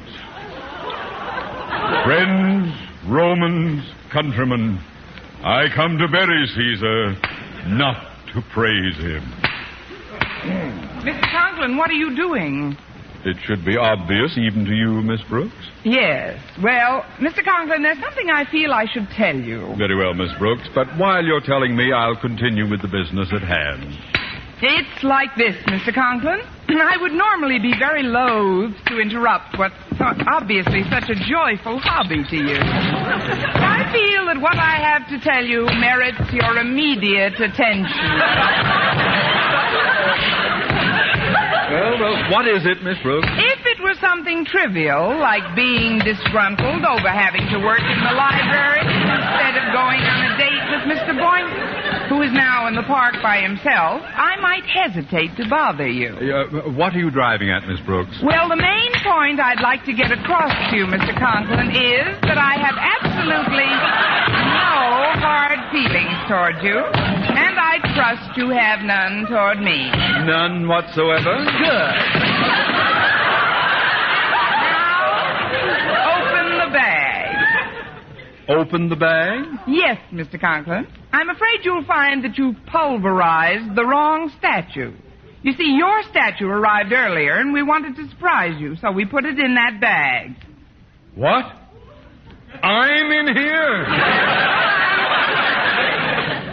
Friends, Romans, countrymen, I come to bury Caesar, not to praise him. Mr. Conklin, what are you doing? It should be obvious even to you, Miss Brooks. Yes. Well, Mr. Conklin, there's something I feel I should tell you. Very well, Miss Brooks, but while you're telling me, I'll continue with the business at hand. It's like this, Mr. Conklin. I would normally be very loath to interrupt what's obviously such a joyful hobby to you. I feel that what I have to tell you merits your immediate attention. Well, what is it, Miss Brooks? If it were something trivial, like being disgruntled over having to work in the library instead of going on a date with Mr. Boynton, who is now in the park by himself, I might hesitate to bother you. What are you driving at, Miss Brooks? Well, the main point I'd like to get across to you, Mr. Conklin, is that I have absolutely no hard feelings toward you, and I I trust you have none toward me. None whatsoever. Good. Now, open the bag. Open the bag? Yes, Mr. Conklin. I'm afraid you'll find that you've pulverized the wrong statue. You see, your statue arrived earlier, and we wanted to surprise you, so we put it in that bag. What? I'm in here.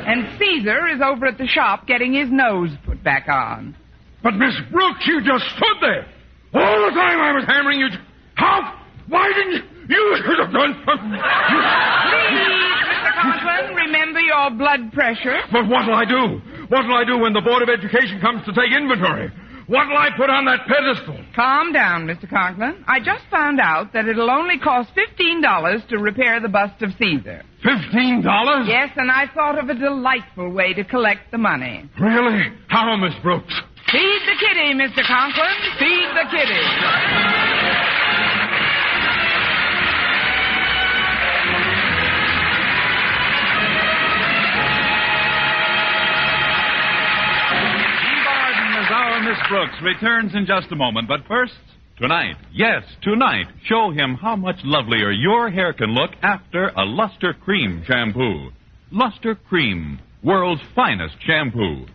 And Caesar is over at the shop getting his nose put back on. But, Miss Brooks, you just stood there. All the time I was hammering you. How? Why didn't you should have done... Please, Mr. Conklin, remember your blood pressure. But what'll I do? What'll I do when the Board of Education comes to take inventory? What'll I put on that pedestal? Calm down, Mr. Conklin. I just found out that it'll only cost $15 to repair the bust of Caesar. $15? Yes, and I thought of a delightful way to collect the money. Really? How, Miss Brooks? Feed the kitty, Mr. Conklin. Feed the kitty. Our Miss Brooks returns in just a moment, but first, tonight, yes, tonight, show him how much lovelier your hair can look after a Luster Cream shampoo. Luster Cream, world's finest shampoo.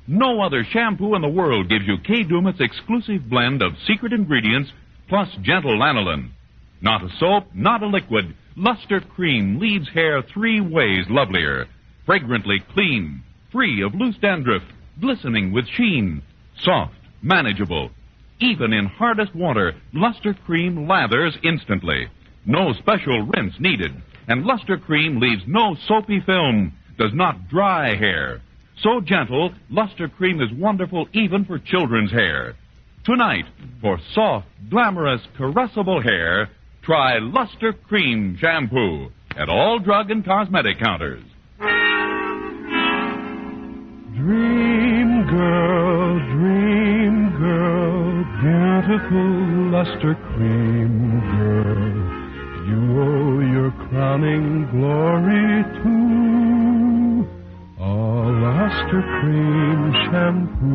No other shampoo in the world gives you Kay Daumit's exclusive blend of secret ingredients plus gentle lanolin. Not a soap, not a liquid, Luster Cream leaves hair 3 ways lovelier. Fragrantly clean, free of loose dandruff, glistening with sheen. Soft, manageable. Even in hardest water, Luster Cream lathers instantly. No special rinse needed. And Luster Cream leaves no soapy film, does not dry hair. So gentle, Luster Cream is wonderful even for children's hair. Tonight, for soft, glamorous, caressable hair, try Luster Cream shampoo at all drug and cosmetic counters. Dream girl, beautiful Luster Cream girl, you owe your crowning glory to a Luster Cream shampoo.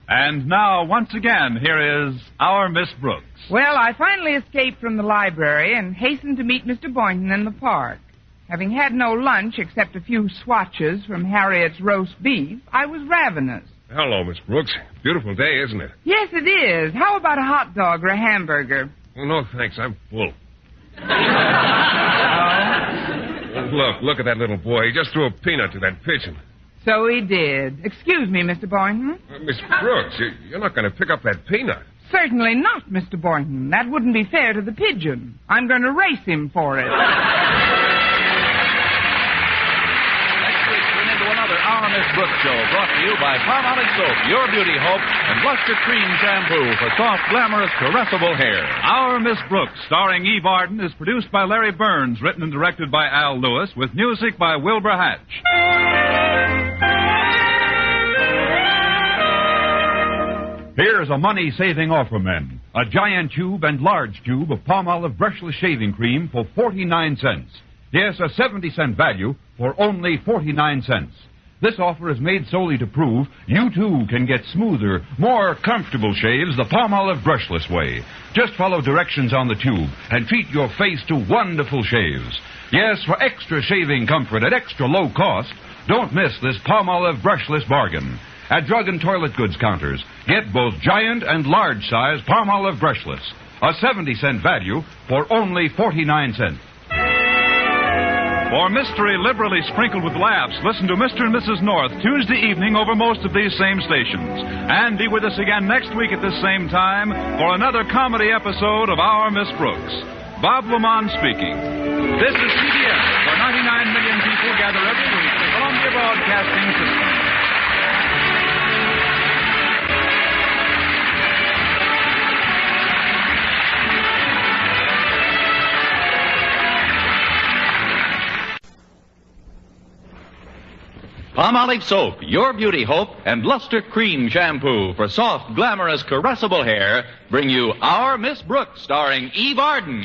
And now, once again, here is our Miss Brooks. Well, I finally escaped from the library and hastened to meet Mr. Boynton in the park. Having had no lunch except a few swatches from Harriet's roast beef, I was ravenous. Hello, Miss Brooks. Beautiful day, isn't it? Yes, it is. How about a hot dog or a hamburger? Oh, no, thanks. I'm full. Look at that little boy. He just threw a peanut to that pigeon. So he did. Excuse me, Mr. Boynton. Miss Brooks, you're not going to pick up that peanut. Certainly not, Mr. Boynton. That wouldn't be fair to the pigeon. I'm going to race him for it. Our Miss Brooks Show, brought to you by Palmolive Soap, your beauty hope, and Luster Cream Shampoo for soft, glamorous, caressable hair. Our Miss Brooks, starring Eve Arden, is produced by Larry Burns, written and directed by Al Lewis, with music by Wilbur Hatch. Here's a money-saving offer, men. A giant tube and large tube of Palmolive brushless shaving cream for 49 cents. Yes, a 70-cent value for only 49 cents. This offer is made solely to prove you, too, can get smoother, more comfortable shaves the Palmolive brushless way. Just follow directions on the tube and treat your face to wonderful shaves. Yes, for extra shaving comfort at extra low cost, don't miss this Palmolive brushless bargain. At drug and toilet goods counters, get both giant and large size Palmolive brushless. A 70-cent value for only 49 cents. For mystery liberally sprinkled with laughs, listen to Mr. and Mrs. North Tuesday evening over most of these same stations. And be with us again next week at this same time for another comedy episode of Our Miss Brooks. Bob Lamont speaking. This is CBS, where 99 million people gather every week for Columbia Broadcasting System. Palmolive Soap, your beauty hope, and Luster Cream Shampoo for soft, glamorous, caressable hair bring you Our Miss Brooks, starring Eve Arden.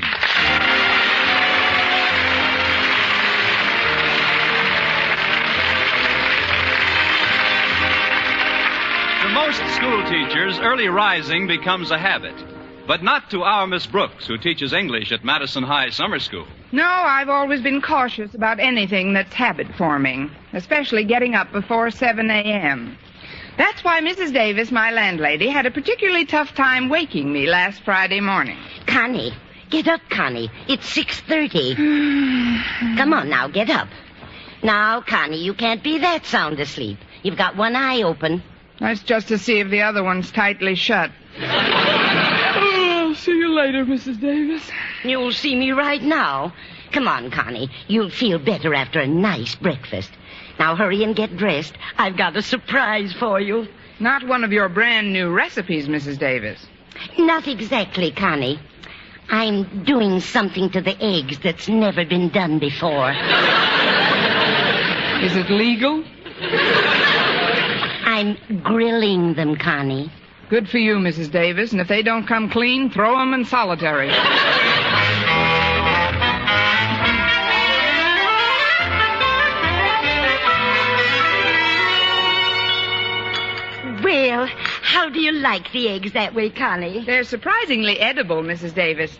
school teachers, early rising becomes a habit. But not to our Miss Brooks, who teaches English at Madison High Summer School. No, I've always been cautious about anything that's habit forming, especially getting up before 7 a.m. That's why Mrs. Davis, my landlady, had a particularly tough time waking me last Friday morning. Connie, get up, Connie. It's 6:30. Come on now, get up. Now, Connie, you can't be that sound asleep. You've got one eye open. That's just to see if the other one's tightly shut. Oh, see you later, Mrs. Davis. You'll see me right now. Come on, Connie. You'll feel better after a nice breakfast. Now hurry and get dressed. I've got a surprise for you. Not one of your brand new recipes, Mrs. Davis. Not exactly, Connie. I'm doing something to the eggs that's never been done before. Is it legal? I'm grilling them, Connie. Good for you, Mrs. Davis. And if they don't come clean, throw them in solitary. Well, how do you like the eggs that way, Connie? They're surprisingly edible, Mrs. Davis.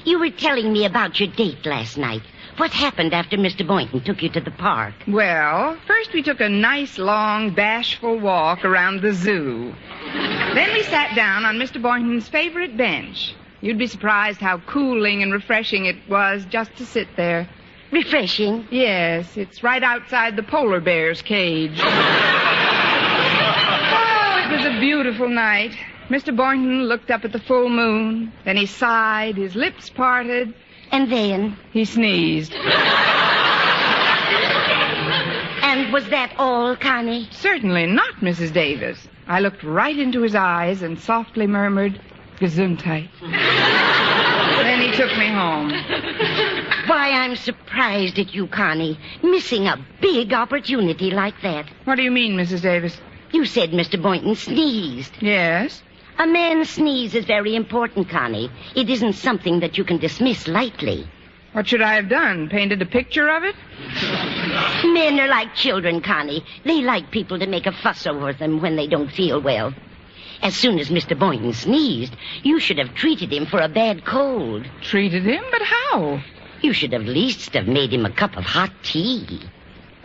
You were telling me about your date last night. What happened after Mr. Boynton took you to the park? Well, first we took a nice, long, bashful walk around the zoo. Then we sat down on Mr. Boynton's favorite bench. You'd be surprised how cooling and refreshing it was just to sit there. Refreshing? Yes, it's right outside the polar bear's cage. Oh, it was a beautiful night. Mr. Boynton looked up at the full moon. Then he sighed, his lips parted. And then? He sneezed. And was that all, Connie? Certainly not, Mrs. Davis. I looked right into his eyes and softly murmured, Gesundheit. Then he took me home. Why, I'm surprised at you, Connie, missing a big opportunity like that. What do you mean, Mrs. Davis? You said Mr. Boynton sneezed. Yes? A man's sneeze is very important, Connie. It isn't something that you can dismiss lightly. What should I have done? Painted a picture of it? Men are like children, Connie. They like people to make a fuss over them when they don't feel well. As soon as Mr. Boynton sneezed, you should have treated him for a bad cold. Treated him? But how? You should have at least have made him a cup of hot tea.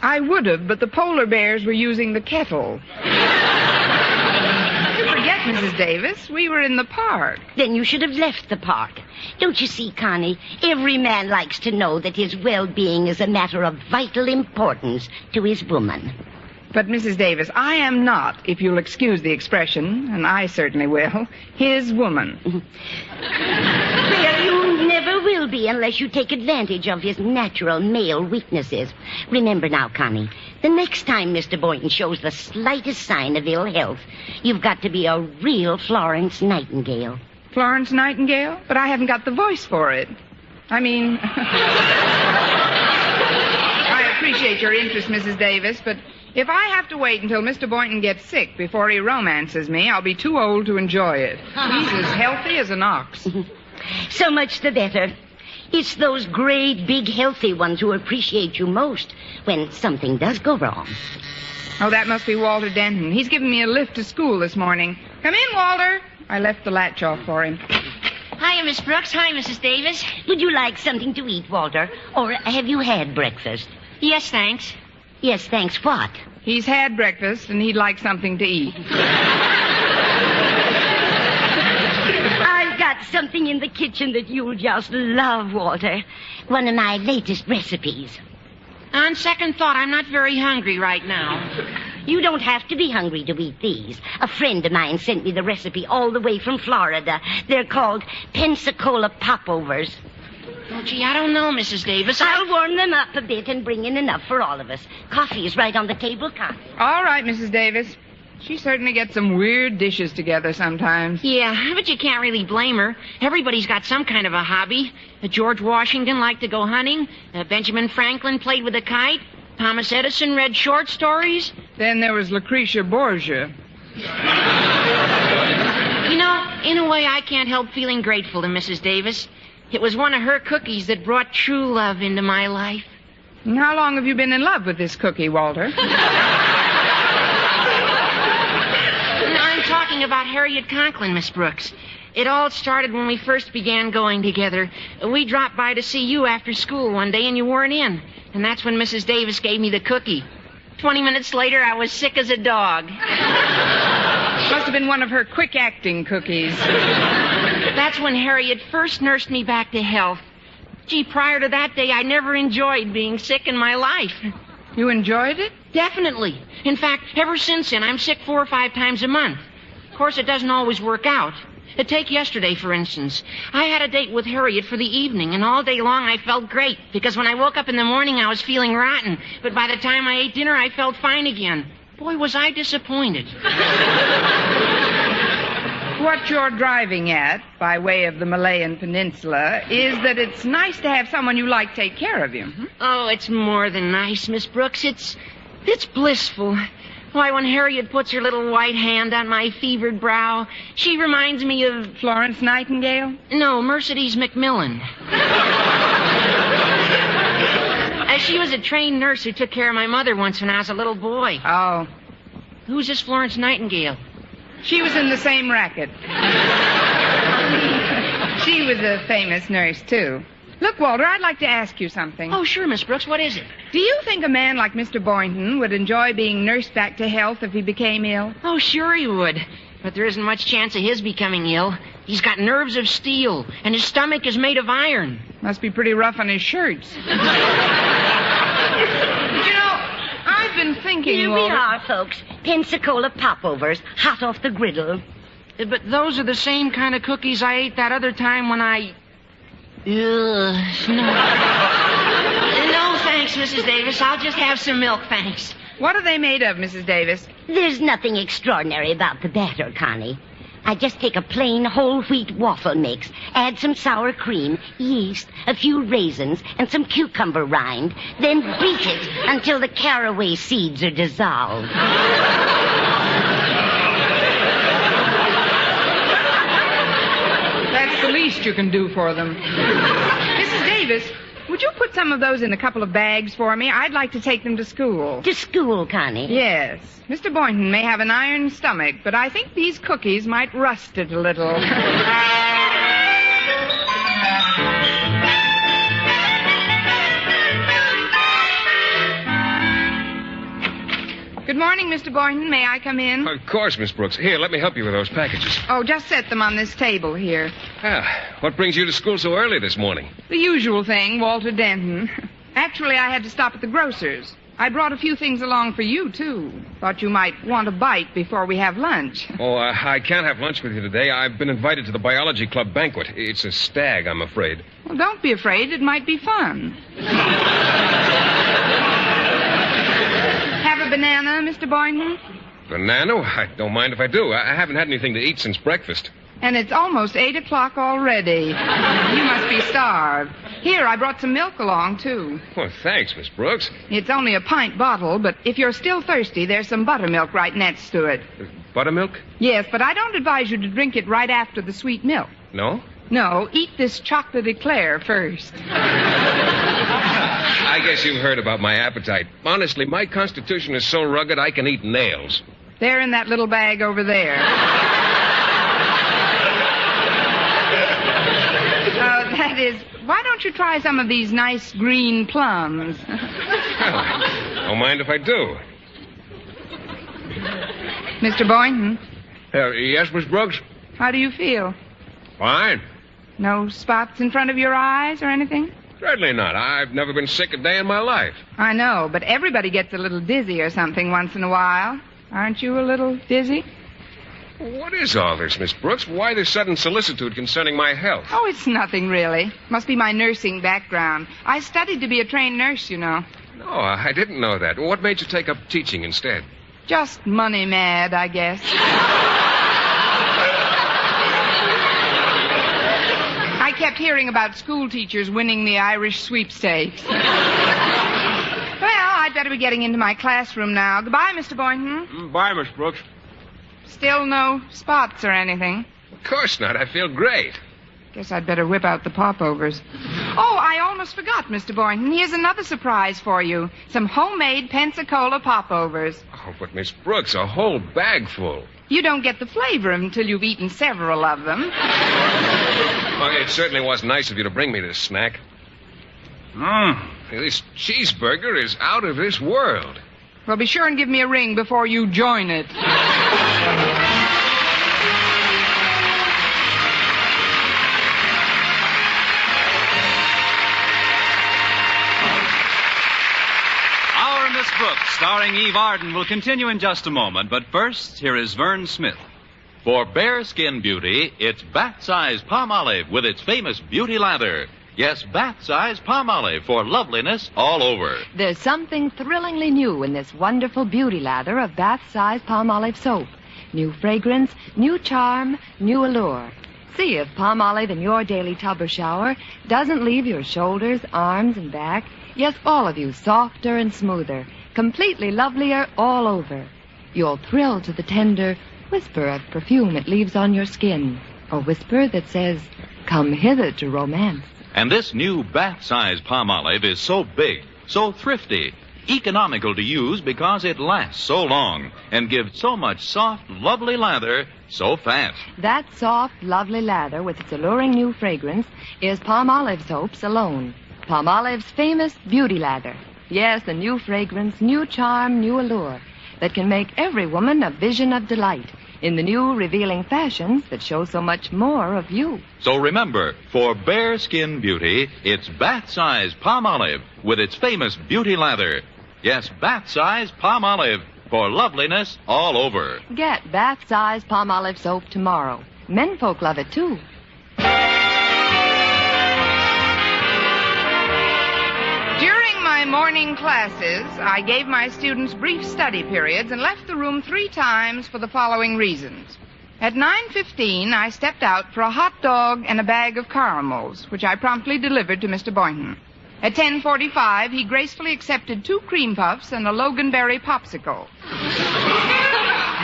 I would have, but the polar bears were using the kettle. You forget, Mrs. Davis, we were in the park. Then you should have left the park. Don't you see, Connie, every man likes to know that his well-being is a matter of vital importance to his woman. But, Mrs. Davis, I am not, if you'll excuse the expression, and I certainly will, his woman. Well, you never will be unless you take advantage of his natural male weaknesses. Remember now, Connie, the next time Mr. Boynton shows the slightest sign of ill health, you've got to be a real Florence Nightingale. Florence Nightingale? But I haven't got the voice for it. I mean... I appreciate your interest, Mrs. Davis, but if I have to wait until Mr. Boynton gets sick before he romances me, I'll be too old to enjoy it. He's as healthy as an ox. So much the better. It's those great, big, healthy ones who appreciate you most when something does go wrong. Oh, that must be Walter Denton. He's given me a lift to school this morning. Come in, Walter. I left the latch off for him. Hiya, Miss Brooks. Hi, Mrs. Davis. Would you like something to eat, Walter? Or have you had breakfast? Yes, thanks. Yes, thanks what? He's had breakfast, and he'd like something to eat. I've got something in the kitchen that you'll just love, Walter. One of my latest recipes. On second thought, I'm not very hungry right now. You don't have to be hungry to eat these. A friend of mine sent me the recipe all the way from Florida. They're called Pensacola Popovers. Oh, gee, I don't know, Mrs. Davis. I'll warm them up a bit and bring in enough for all of us. Coffee is right on the table, Connie. All right, Mrs. Davis. She certainly gets some weird dishes together sometimes. Yeah, but you can't really blame her. Everybody's got some kind of a hobby. George Washington liked to go hunting. Benjamin Franklin played with a kite. Thomas Edison read short stories. Then there was Lucretia Borgia. You know, in a way, I can't help feeling grateful to Mrs. Davis. It was one of her cookies that brought true love into my life. And how long have you been in love with this cookie, Walter? I'm talking talking about Harriet Conklin, Miss Brooks. It all started when we first began going together. We dropped by to see you after school one day, and you weren't in. And that's when Mrs. Davis gave me the cookie. 20 minutes later, I was sick as a dog. Must have been one of her quick-acting cookies. That's when Harriet first nursed me back to health. Gee, prior to that day, I never enjoyed being sick in my life. You enjoyed it? Definitely. In fact, ever since then, I'm sick 4 or 5 times a month. Of course, it doesn't always work out. Take yesterday, for instance. I had a date with Harriet for the evening, and all day long I felt great, because when I woke up in the morning, I was feeling rotten. But by the time I ate dinner, I felt fine again. Boy, was I disappointed. What you're driving at, by way of the Malayan Peninsula, is that it's nice to have someone you like take care of you. Oh, it's more than nice, Miss Brooks. It's blissful. Why, when Harriet puts her little white hand on my fevered brow, she reminds me of... Florence Nightingale? No, Mercedes McMillan. She was a trained nurse who took care of my mother once when I was a little boy. Oh. Who's this Florence Nightingale? She was in the same racket. She was a famous nurse, too. Look, Walter, I'd like to ask you something. Oh, sure, Miss Brooks. What is it? Do you think a man like Mr. Boynton would enjoy being nursed back to health if he became ill? Oh, sure he would. But there isn't much chance of his becoming ill. He's got nerves of steel, and his stomach is made of iron. Must be pretty rough on his shirts. But you know, I've been thinking, Here Walter... we are, folks. Pensacola popovers, hot off the griddle. But those are the same kind of cookies I ate that other time when I... No, thanks, Mrs. Davis. I'll just have some milk, thanks. What are they made of, Mrs. Davis? There's nothing extraordinary about the batter, Connie. I just take a plain whole wheat waffle mix, add some sour cream, yeast, a few raisins, and some cucumber rind, then beat it until the caraway seeds are dissolved. That's the least you can do for them. Mrs. Davis, would you put some of those in a couple of bags for me? I'd like to take them to school. To school, Connie? Yes. Mr. Boynton may have an iron stomach, but I think these cookies might rust it a little. Good morning, Mr. Boynton. May I come in? Of course, Miss Brooks. Here, let me help you with those packages. Oh, just set them on this table here. What brings you to school so early this morning? The usual thing, Walter Denton. Actually, I had to stop at the grocer's. I brought a few things along for you, too. Thought you might want a bite before we have lunch. Oh, I can't have lunch with you today. I've been invited to the biology club banquet. It's a stag, I'm afraid. Well, don't be afraid. It might be fun. Have a banana, Mr. Boynton? Banana? I don't mind if I do. I haven't had anything to eat since breakfast. And it's almost 8 o'clock already. You must be starved. Here, I brought some milk along, too. Well, thanks, Miss Brooks. It's only a pint bottle, but if you're still thirsty, there's some buttermilk right next to it. Buttermilk? Yes, but I don't advise you to drink it right after the sweet milk. No? No, eat this chocolate eclair first. I guess you've heard about my appetite. Honestly, my constitution is so rugged I can eat nails. They're in that little bag over there. That is, why don't you try some of these nice green plums? Don't mind if I do. Mr. Boynton? Yes, Miss Brooks? How do you feel? Fine. No spots in front of your eyes or anything? Certainly not. I've never been sick a day in my life. I know, but everybody gets a little dizzy or something once in a while. Aren't you a little dizzy? What is all this, Miss Brooks? Why this sudden solicitude concerning my health? Oh, it's nothing, really. Must be my nursing background. I studied to be a trained nurse, you know. No, I didn't know that. What made you take up teaching instead? Just money mad, I guess. I kept hearing about school teachers winning the Irish sweepstakes. Well, I'd better be getting into my classroom now. Goodbye, Mr. Boynton. Bye, Miss Brooks. Still no spots or anything? Of course not. I feel great. Guess I'd better whip out the popovers. Oh, I almost forgot, Mr. Boynton. Here's another surprise for you. Some homemade Pensacola popovers. Oh, but Miss Brooks, a whole bag full. You don't get the flavor until you've eaten several of them. Well, it certainly was nice of you to bring me this snack. This cheeseburger is out of this world. Well, be sure and give me a ring before you join it. Our Miss Brooks, starring Eve Arden, will continue in just a moment. But first, here is Vern Smith. For bare skin beauty, it's bath-size palm olive with its famous beauty lather. Yes, bath-size palm olive for loveliness all over. There's something thrillingly new in this wonderful beauty lather of bath-size palm olive soap. New fragrance, new charm, new allure. See if palm olive in your daily tub or shower doesn't leave your shoulders, arms, and back, yes, all of you, softer and smoother, completely lovelier all over. You'll thrill to the tender whisper of perfume it leaves on your skin, a whisper that says, "Come hither to romance." And this new bath-size palm olive is so big, so thrifty, economical to use because it lasts so long and gives so much soft, lovely lather so fast. That soft, lovely lather with its alluring new fragrance is palm olive soaps alone. Palm olive's famous beauty lather. Yes, a new fragrance, new charm, new allure that can make every woman a vision of delight in the new revealing fashions that show so much more of you. So remember, for bare skin beauty, it's bath-size palm olive with its famous beauty lather. Yes, bath-size palm olive for loveliness all over. Get bath-size palm olive soap tomorrow. Menfolk love it, too. During my morning classes, I gave my students brief study periods and left the room 3 times for the following reasons. At 9:15, I stepped out for a hot dog and a bag of caramels, which I promptly delivered to Mr. Boynton. At 10:45, he gracefully accepted 2 cream puffs and a Loganberry popsicle.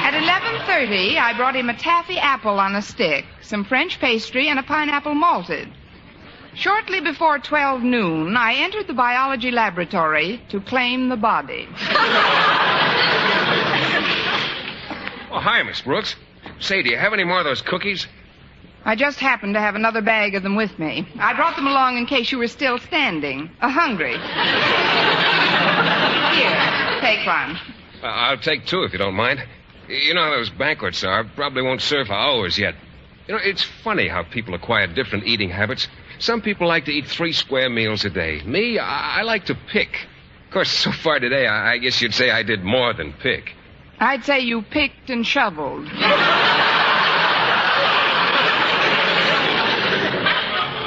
At 11:30, I brought him a taffy apple on a stick, some French pastry, and a pineapple malted. Shortly before 12 noon, I entered the biology laboratory to claim the body. Oh, hi, Miss Brooks. Say, do you have any more of those cookies? I just happened to have another bag of them with me. I brought them along in case you were still standing, hungry. Here, take one. I'll take 2 if you don't mind. You know how those banquets are. Probably won't serve for hours yet. You know, it's funny how people acquire different eating habits. Some people like to eat 3 square meals a day. Me, I like to pick. Of course, so far today, I guess you'd say I did more than pick. I'd say you picked and shoveled.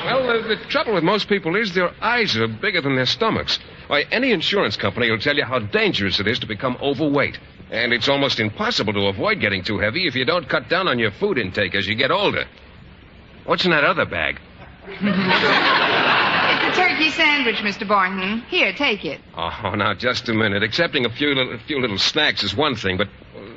Well, the trouble with most people is their eyes are bigger than their stomachs. Why, any insurance company will tell you how dangerous it is to become overweight. And it's almost impossible to avoid getting too heavy if you don't cut down on your food intake as you get older. What's in that other bag? It's a turkey sandwich, Mr. Boynton. Here, take it. Oh, now, just a minute. Accepting a few little snacks is one thing, but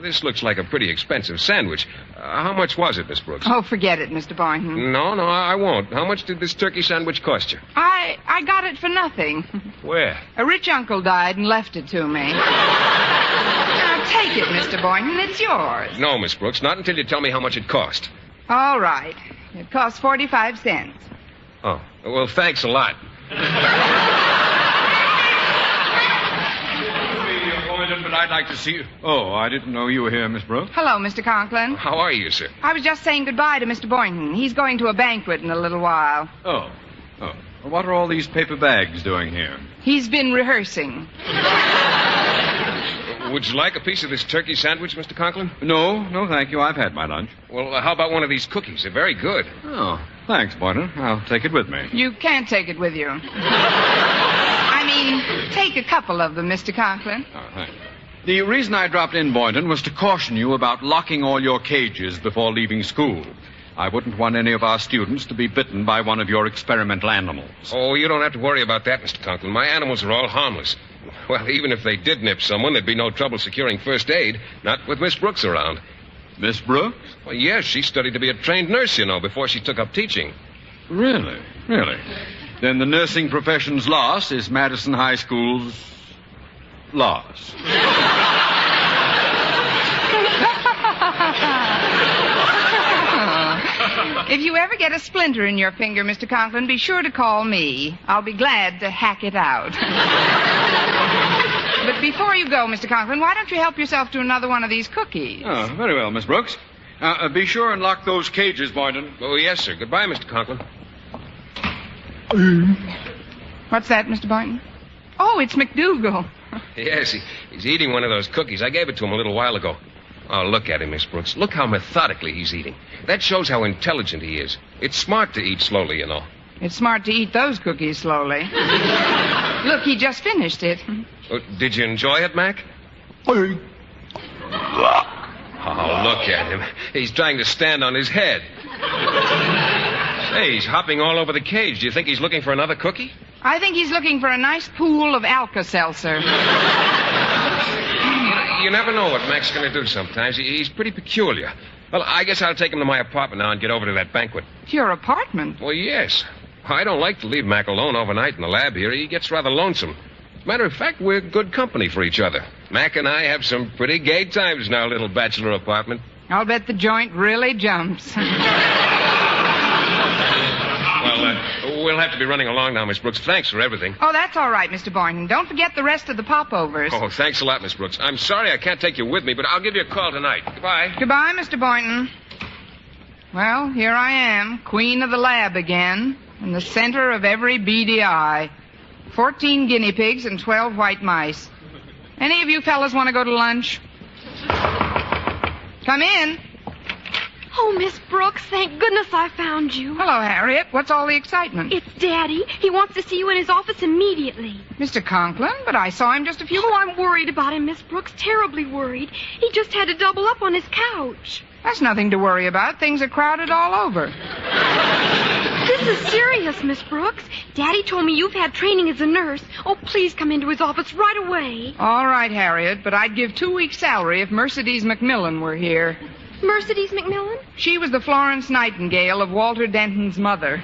this looks like a pretty expensive sandwich. How much was it, Miss Brooks? Oh, forget it, Mr. Boynton. No, I won't. How much did this turkey sandwich cost you? I got it for nothing. Where? A rich uncle died and left it to me. Now, take it, Mr. Boynton. It's yours. No, Miss Brooks, not until you tell me how much it cost. All right. It cost 45 cents. Oh, well, thanks a lot. But I'd like to see you. Oh, I didn't know you were here, Miss Brooks. Hello, Mr. Conklin. How are you, sir? I was just saying goodbye to Mr. Boynton. He's going to a banquet in a little while. Oh. What are all these paper bags doing here? He's been rehearsing. Would you like a piece of this turkey sandwich, Mr. Conklin? No, thank you. I've had my lunch. Well, how about one of these cookies? They're very good. Oh, thanks, Boynton. I'll take it with me. You can't take it with you. I mean, take a couple of them, Mr. Conklin. Oh, thanks. The reason I dropped in, Boynton, was to caution you about locking all your cages before leaving school. I wouldn't want any of our students to be bitten by one of your experimental animals. Oh, you don't have to worry about that, Mr. Conklin. My animals are all harmless. Well, even if they did nip someone, there'd be no trouble securing first aid. Not with Miss Brooks around. Miss Brooks? Well, yes, she studied to be a trained nurse, you know, before she took up teaching. Really? Then the nursing profession's loss is Madison High School's loss. If you ever get a splinter in your finger, Mr. Conklin, be sure to call me. I'll be glad to hack it out. But before you go, Mr. Conklin, why don't you help yourself to another one of these cookies? Oh, very well, Miss Brooks. Be sure and lock those cages, Boynton. Oh, yes, sir. Goodbye, Mr. Conklin. What's that, Mr. Boynton? Oh, it's McDougal. Yes, he's eating one of those cookies. I gave it to him a little while ago. Oh, look at him, Miss Brooks. Look how methodically he's eating. That shows how intelligent he is. It's smart to eat slowly, you know. It's smart to eat those cookies slowly. Look, he just finished it. Oh, did you enjoy it, Mac? Oh, look at him. He's trying to stand on his head. Hey, he's hopping all over the cage. Do you think he's looking for another cookie? I think he's looking for a nice pool of Alka-Seltzer. You never know what Mac's going to do sometimes. He's pretty peculiar. Well, I guess I'll take him to my apartment now and get over to that banquet. Your apartment? Well, yes. I don't like to leave Mac alone overnight in the lab here. He gets rather lonesome. Matter of fact, we're good company for each other. Mac and I have some pretty gay times in our little bachelor apartment. I'll bet the joint really jumps. Well, we'll have to be running along now, Miss Brooks. Thanks for everything. Oh, that's all right, Mr. Boynton. Don't forget the rest of the popovers. Oh, thanks a lot, Miss Brooks. I'm sorry I can't take you with me, but I'll give you a call tonight. Goodbye. Goodbye, Mr. Boynton. Well, here I am, queen of the lab again, in the center of every beady eye. 14 guinea pigs and 12 white mice. Any of you fellas want to go to lunch? Come in. Oh, Miss Brooks, thank goodness I found you. Hello, Harriet. What's all the excitement? It's Daddy. He wants to see you in his office immediately. Mr. Conklin? But I saw him just a few... Oh, I'm worried about him, Miss Brooks. Terribly worried. He just had to double up on his couch. That's nothing to worry about. Things are crowded all over. This is serious, Miss Brooks. Daddy told me you've had training as a nurse. Oh, please come into his office right away. All right, Harriet, but I'd give 2 weeks' salary if Mercedes McMillan were here. Mercedes McMillan? She was the Florence Nightingale of Walter Denton's mother.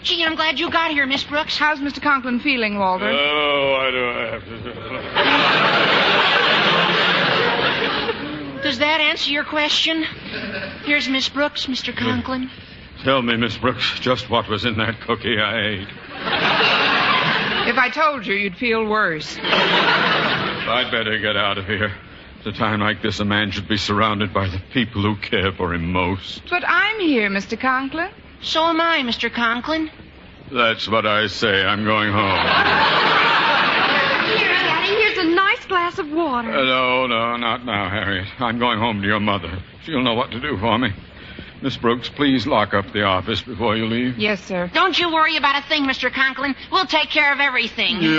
Gee, I'm glad you got here, Miss Brooks. How's Mr. Conklin feeling, Walter? Oh, I don't have to... Does that answer your question? Here's Miss Brooks, Mr. Conklin. Tell me, Miss Brooks, just what was in that cookie I ate. If I told you, you'd feel worse. I'd better get out of here. At a time like this, a man should be surrounded by the people who care for him most. But I'm here, Mr. Conklin. So am I, Mr. Conklin. That's what I say. I'm going home. Here, Daddy, here's a nice glass of water. No, not now, Harriet. I'm going home to your mother. She'll know what to do for me. Miss Brooks, please lock up the office before you leave. Yes, sir. Don't you worry about a thing, Mr. Conklin. We'll take care of everything. Yeah.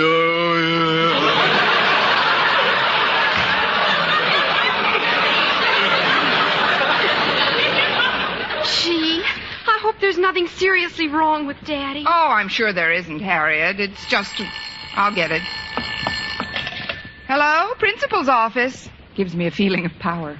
Gee, I hope there's nothing seriously wrong with Daddy. Oh, I'm sure there isn't, Harriet. It's just... I'll get it. Hello? Principal's office. Gives me a feeling of power.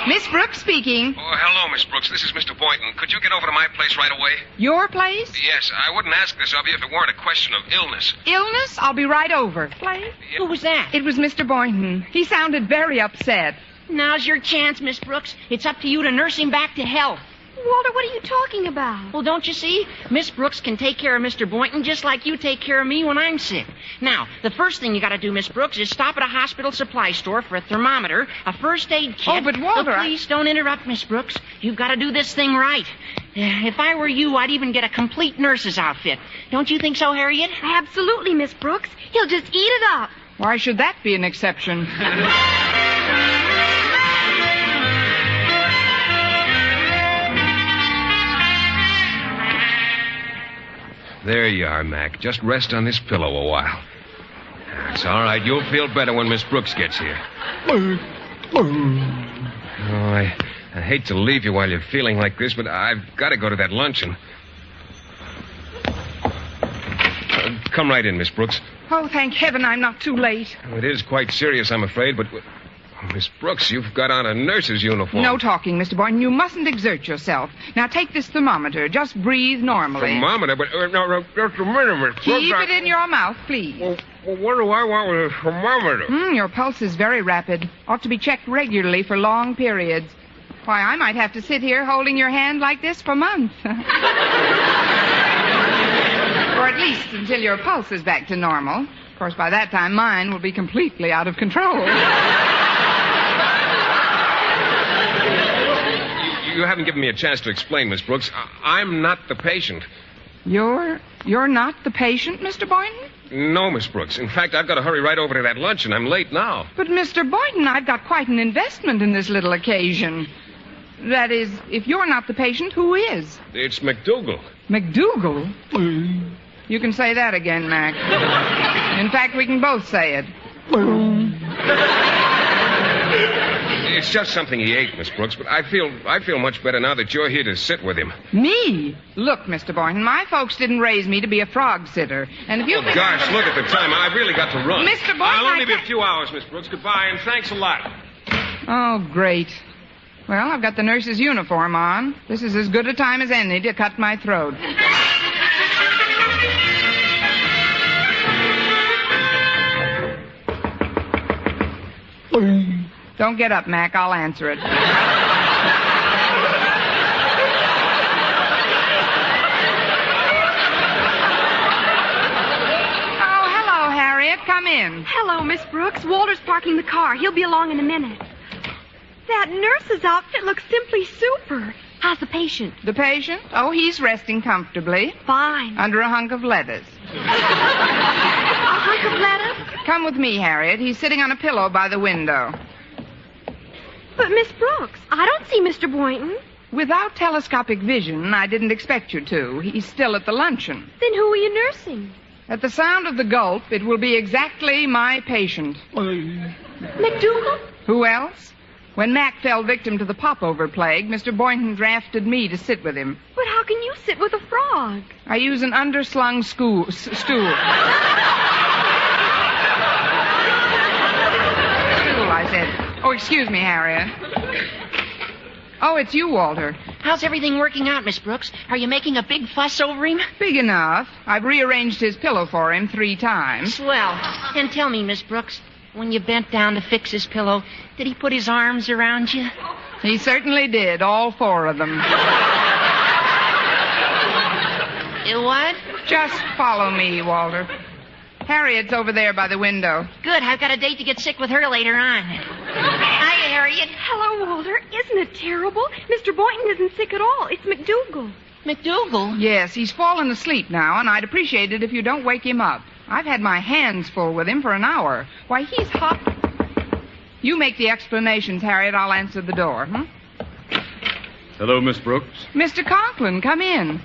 Miss Brooks speaking. Oh, hello, Miss Brooks. This is Mr. Boynton. Could you get over to my place right away? Your place? Yes, I wouldn't ask this of you if it weren't a question of illness. Illness? I'll be right over. Place? Who was that? It was Mr. Boynton. He sounded very upset. Now's your chance, Miss Brooks. It's up to you to nurse him back to health. Walter, what are you talking about? Well, don't you see? Miss Brooks can take care of Mr. Boynton just like you take care of me when I'm sick. Now, the first thing you got to do, Miss Brooks, is stop at a hospital supply store for a thermometer, a first aid kit. Oh, but Walter, please don't interrupt, Miss Brooks. You've got to do this thing right. If I were you, I'd even get a complete nurse's outfit. Don't you think so, Harriet? Absolutely, Miss Brooks. He'll just eat it up. Why should that be an exception? There you are, Mac. Just rest on this pillow a while. It's all right. You'll feel better when Miss Brooks gets here. Oh, I hate to leave you while you're feeling like this, but I've got to go to that luncheon. Come right in, Miss Brooks. Oh, thank heaven I'm not too late. It is quite serious, I'm afraid, but... Miss Brooks, you've got on a nurse's uniform. No talking, Mr. Boynton. You mustn't exert yourself. Now take this thermometer. Just breathe normally. Thermometer? But, no, just a minute, Miss Brooks. Keep it in your mouth, please. Well, what do I want with a thermometer? Your pulse is very rapid. Ought to be checked regularly for long periods. Why, I might have to sit here holding your hand like this for months. Or at least until your pulse is back to normal. Of course, by that time, mine will be completely out of control. You haven't given me a chance to explain, Miss Brooks. I'm not the patient. You're not the patient, Mr. Boynton? No, Miss Brooks. In fact, I've got to hurry right over to that luncheon. I'm late now. But, Mr. Boynton, I've got quite an investment in this little occasion. That is, if you're not the patient, who is? It's McDougal. McDougal? You can say that again, Mac. In fact, we can both say it. It's just something he ate, Miss Brooks, but I feel much better now that you're here to sit with him. Me? Look, Mr. Boynton, my folks didn't raise me to be a frog sitter. And if you... Oh, gosh, look at the time. I've really got to run. Mr. Boynton, I'll only be a few hours, Miss Brooks. Goodbye, and thanks a lot. Oh, great. Well, I've got the nurse's uniform on. This is as good a time as any to cut my throat. Don't get up, Mac. I'll answer it. Oh, hello, Harriet. Come in. Hello, Miss Brooks. Walter's parking the car. He'll be along in a minute. That nurse's outfit looks simply super. How's the patient? The patient? Oh, he's resting comfortably. Fine. Under a hunk of lettuce. A hunk of lettuce? Come with me, Harriet. He's sitting on a pillow by the window. But, Miss Brooks, I don't see Mr. Boynton. Without telescopic vision, I didn't expect you to. He's still at the luncheon. Then who are you nursing? At the sound of the gulp, it will be exactly my patient. McDougal? Who else? When Mac fell victim to the popover plague, Mr. Boynton drafted me to sit with him. But how can you sit with a frog? I use an underslung stool. Stool, I said. Oh, excuse me, Harriet. Oh, it's you, Walter. How's everything working out, Miss Brooks? Are you making a big fuss over him? Big enough. I've rearranged his pillow for him 3 times. Swell. And tell me, Miss Brooks, when you bent down to fix his pillow, did he put his arms around you? He certainly did, all 4 of them. What? Just follow me, Walter. Harriet's over there by the window. Good. I've got a date to get sick with her later on. Hi, Harriet. Hello, Walter. Isn't it terrible? Mr. Boynton isn't sick at all. It's McDougal. McDougal? Yes, he's fallen asleep now, and I'd appreciate it if you don't wake him up. I've had my hands full with him for an hour. Why, he's hot. You make the explanations, Harriet. I'll answer the door. Hello, Miss Brooks. Mr. Conklin, come in.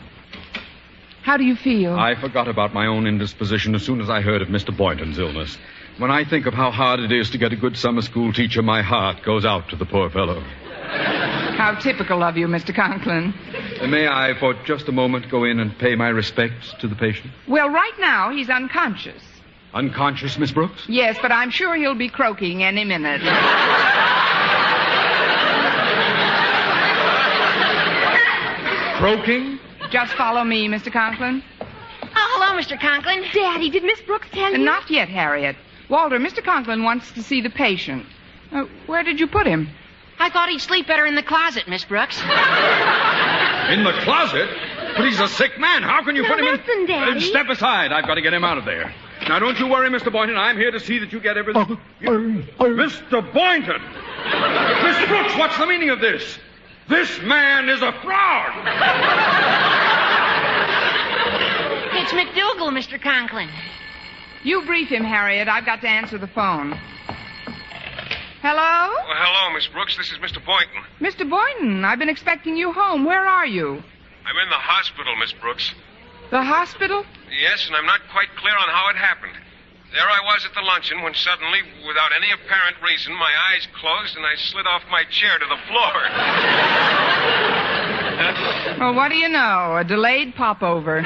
How do you feel? I forgot about my own indisposition as soon as I heard of Mr. Boynton's illness. When I think of how hard it is to get a good summer school teacher, my heart goes out to the poor fellow. How typical of you, Mr. Conklin. May I, for just a moment, go in and pay my respects to the patient? Well, right now, he's unconscious. Unconscious, Miss Brooks? Yes, but I'm sure he'll be croaking any minute. Croaking? Just follow me, Mr. Conklin. Oh, hello, Mr. Conklin. Daddy, did Miss Brooks tell you? Not yet, Harriet. Walter, Mr. Conklin wants to see the patient. Where did you put him? I thought he'd sleep better in the closet, Miss Brooks. In the closet? But he's a sick man. How can you put him in... Listen, Daddy. Step aside. I've got to get him out of there. Now, don't you worry, Mr. Boynton. I'm here to see that you get everything... Mr. Boynton! Miss Brooks, what's the meaning of this? This man is a fraud! It's McDougal, Mr. Conklin. You brief him, Harriet. I've got to answer the phone. Hello? Well, hello, Miss Brooks. This is Mr. Boynton. Mr. Boynton, I've been expecting you home. Where are you? I'm in the hospital, Miss Brooks. The hospital? Yes, and I'm not quite clear on how it happened. There I was at the luncheon when suddenly, without any apparent reason, my eyes closed and I slid off my chair to the floor. Well, what do you know? A delayed popover.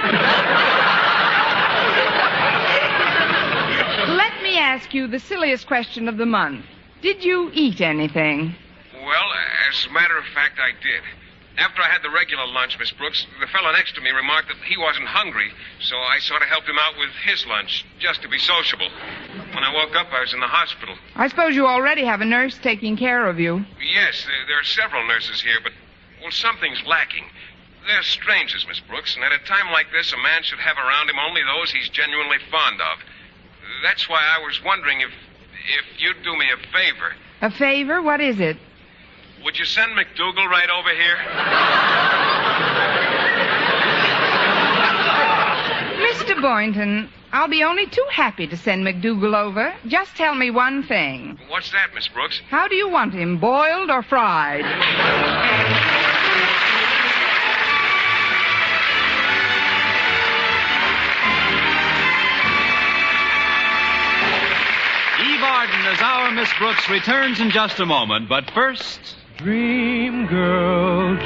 ask you the silliest question of the month. Did you eat anything? Well, as a matter of fact, I did. After I had the regular lunch, Miss Brooks, the fellow next to me remarked that he wasn't hungry, so I sort of helped him out with his lunch, just to be sociable. When I woke up, I was in the hospital. I suppose you already have a nurse taking care of you. Yes, there are several nurses here, but, well, something's lacking. They're strangers, Miss Brooks, and at a time like this, a man should have around him only those he's genuinely fond of. That's why I was wondering if you'd do me a favor. A favor? What is it? Would you send McDougal right over here? Mr. Boynton, I'll be only too happy to send McDougal over. Just tell me one thing. What's that, Miss Brooks? How do you want him, boiled or fried? Eve Arden as our Miss Brooks returns in just a moment, but first... Dream girl,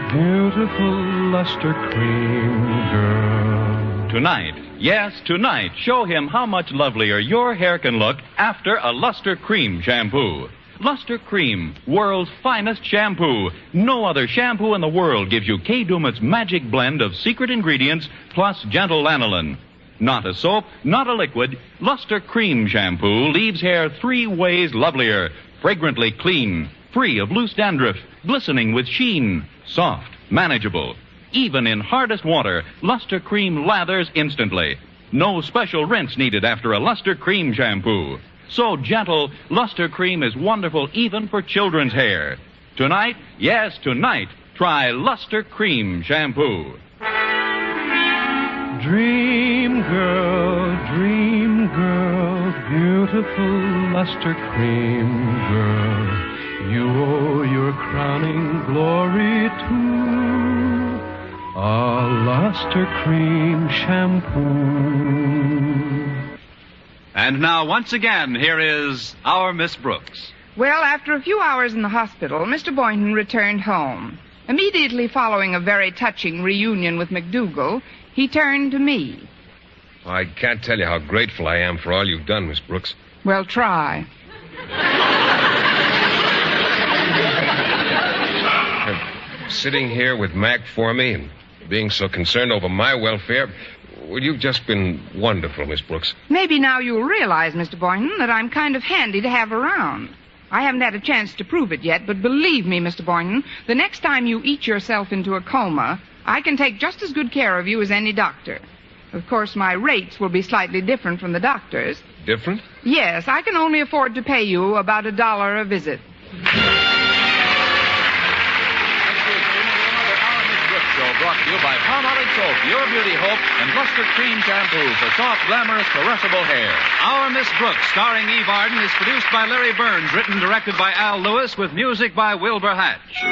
beautiful luster cream girl. Tonight, yes, tonight, show him how much lovelier your hair can look after a Luster Cream shampoo. Luster Cream, world's finest shampoo. No other shampoo in the world gives you Kay Daumit's magic blend of secret ingredients plus gentle lanolin. Not a soap, not a liquid. Luster Cream shampoo leaves hair 3 ways lovelier. Fragrantly clean, free of loose dandruff, glistening with sheen, soft, manageable. Even in hardest water, Luster Cream lathers instantly. No special rinse needed after a Luster Cream shampoo. So gentle, Luster Cream is wonderful even for children's hair. Tonight, yes, tonight, try Luster Cream shampoo. Dream girl, beautiful luster cream girl. You owe your crowning glory to a luster cream shampoo. And now, once again, here is our Miss Brooks. Well, after a few hours in the hospital, Mr. Boynton returned home. Immediately following a very touching reunion with McDougal, he turned to me. I can't tell you how grateful I am for all you've done, Miss Brooks. Well, try. Sitting here with Mac for me and being so concerned over my welfare, well, you've just been wonderful, Miss Brooks. Maybe now you'll realize, Mr. Boynton, that I'm kind of handy to have around. I haven't had a chance to prove it yet, but believe me, Mr. Boynton, the next time you eat yourself into a coma, I can take just as good care of you as any doctor. Of course, my rates will be slightly different from the doctor's. Different? Yes, I can only afford to pay you about $1 a visit. Show brought to you by Palmolive Soap, Your Beauty Hope, and Luster Cream Shampoo for soft, glamorous, caressable hair. Our Miss Brooks, starring Eve Arden, is produced by Larry Burns, written and directed by Al Lewis, with music by Wilbur Hatch.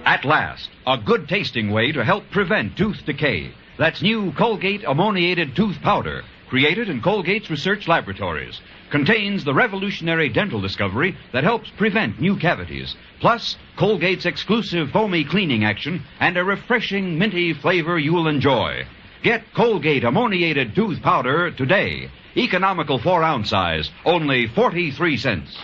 At last, a good-tasting way to help prevent tooth decay. That's new Colgate ammoniated tooth powder, created in Colgate's research laboratories. Contains the revolutionary dental discovery that helps prevent new cavities, plus Colgate's exclusive foamy cleaning action and a refreshing minty flavor you'll enjoy. Get Colgate ammoniated tooth powder today. Economical 4-ounce size, only 43 cents.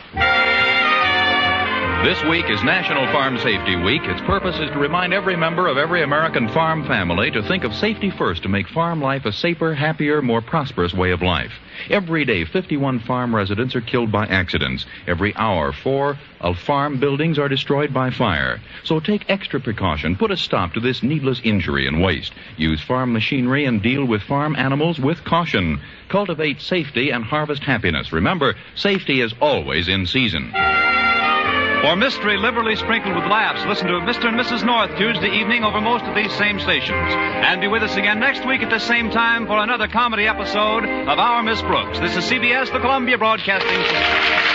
This week is National Farm Safety Week. Its purpose is to remind every member of every American farm family to think of safety first to make farm life a safer, happier, more prosperous way of life. Every day, 51 farm residents are killed by accidents. Every hour, 4 farm buildings are destroyed by fire. So take extra precaution. Put a stop to this needless injury and waste. Use farm machinery and deal with farm animals with caution. Cultivate safety and harvest happiness. Remember, safety is always in season. For mystery liberally sprinkled with laughs, listen to Mr. and Mrs. North Tuesday evening over most of these same stations. And be with us again next week at the same time for another comedy episode of Our Miss Brooks. This is CBS, the Columbia Broadcasting System.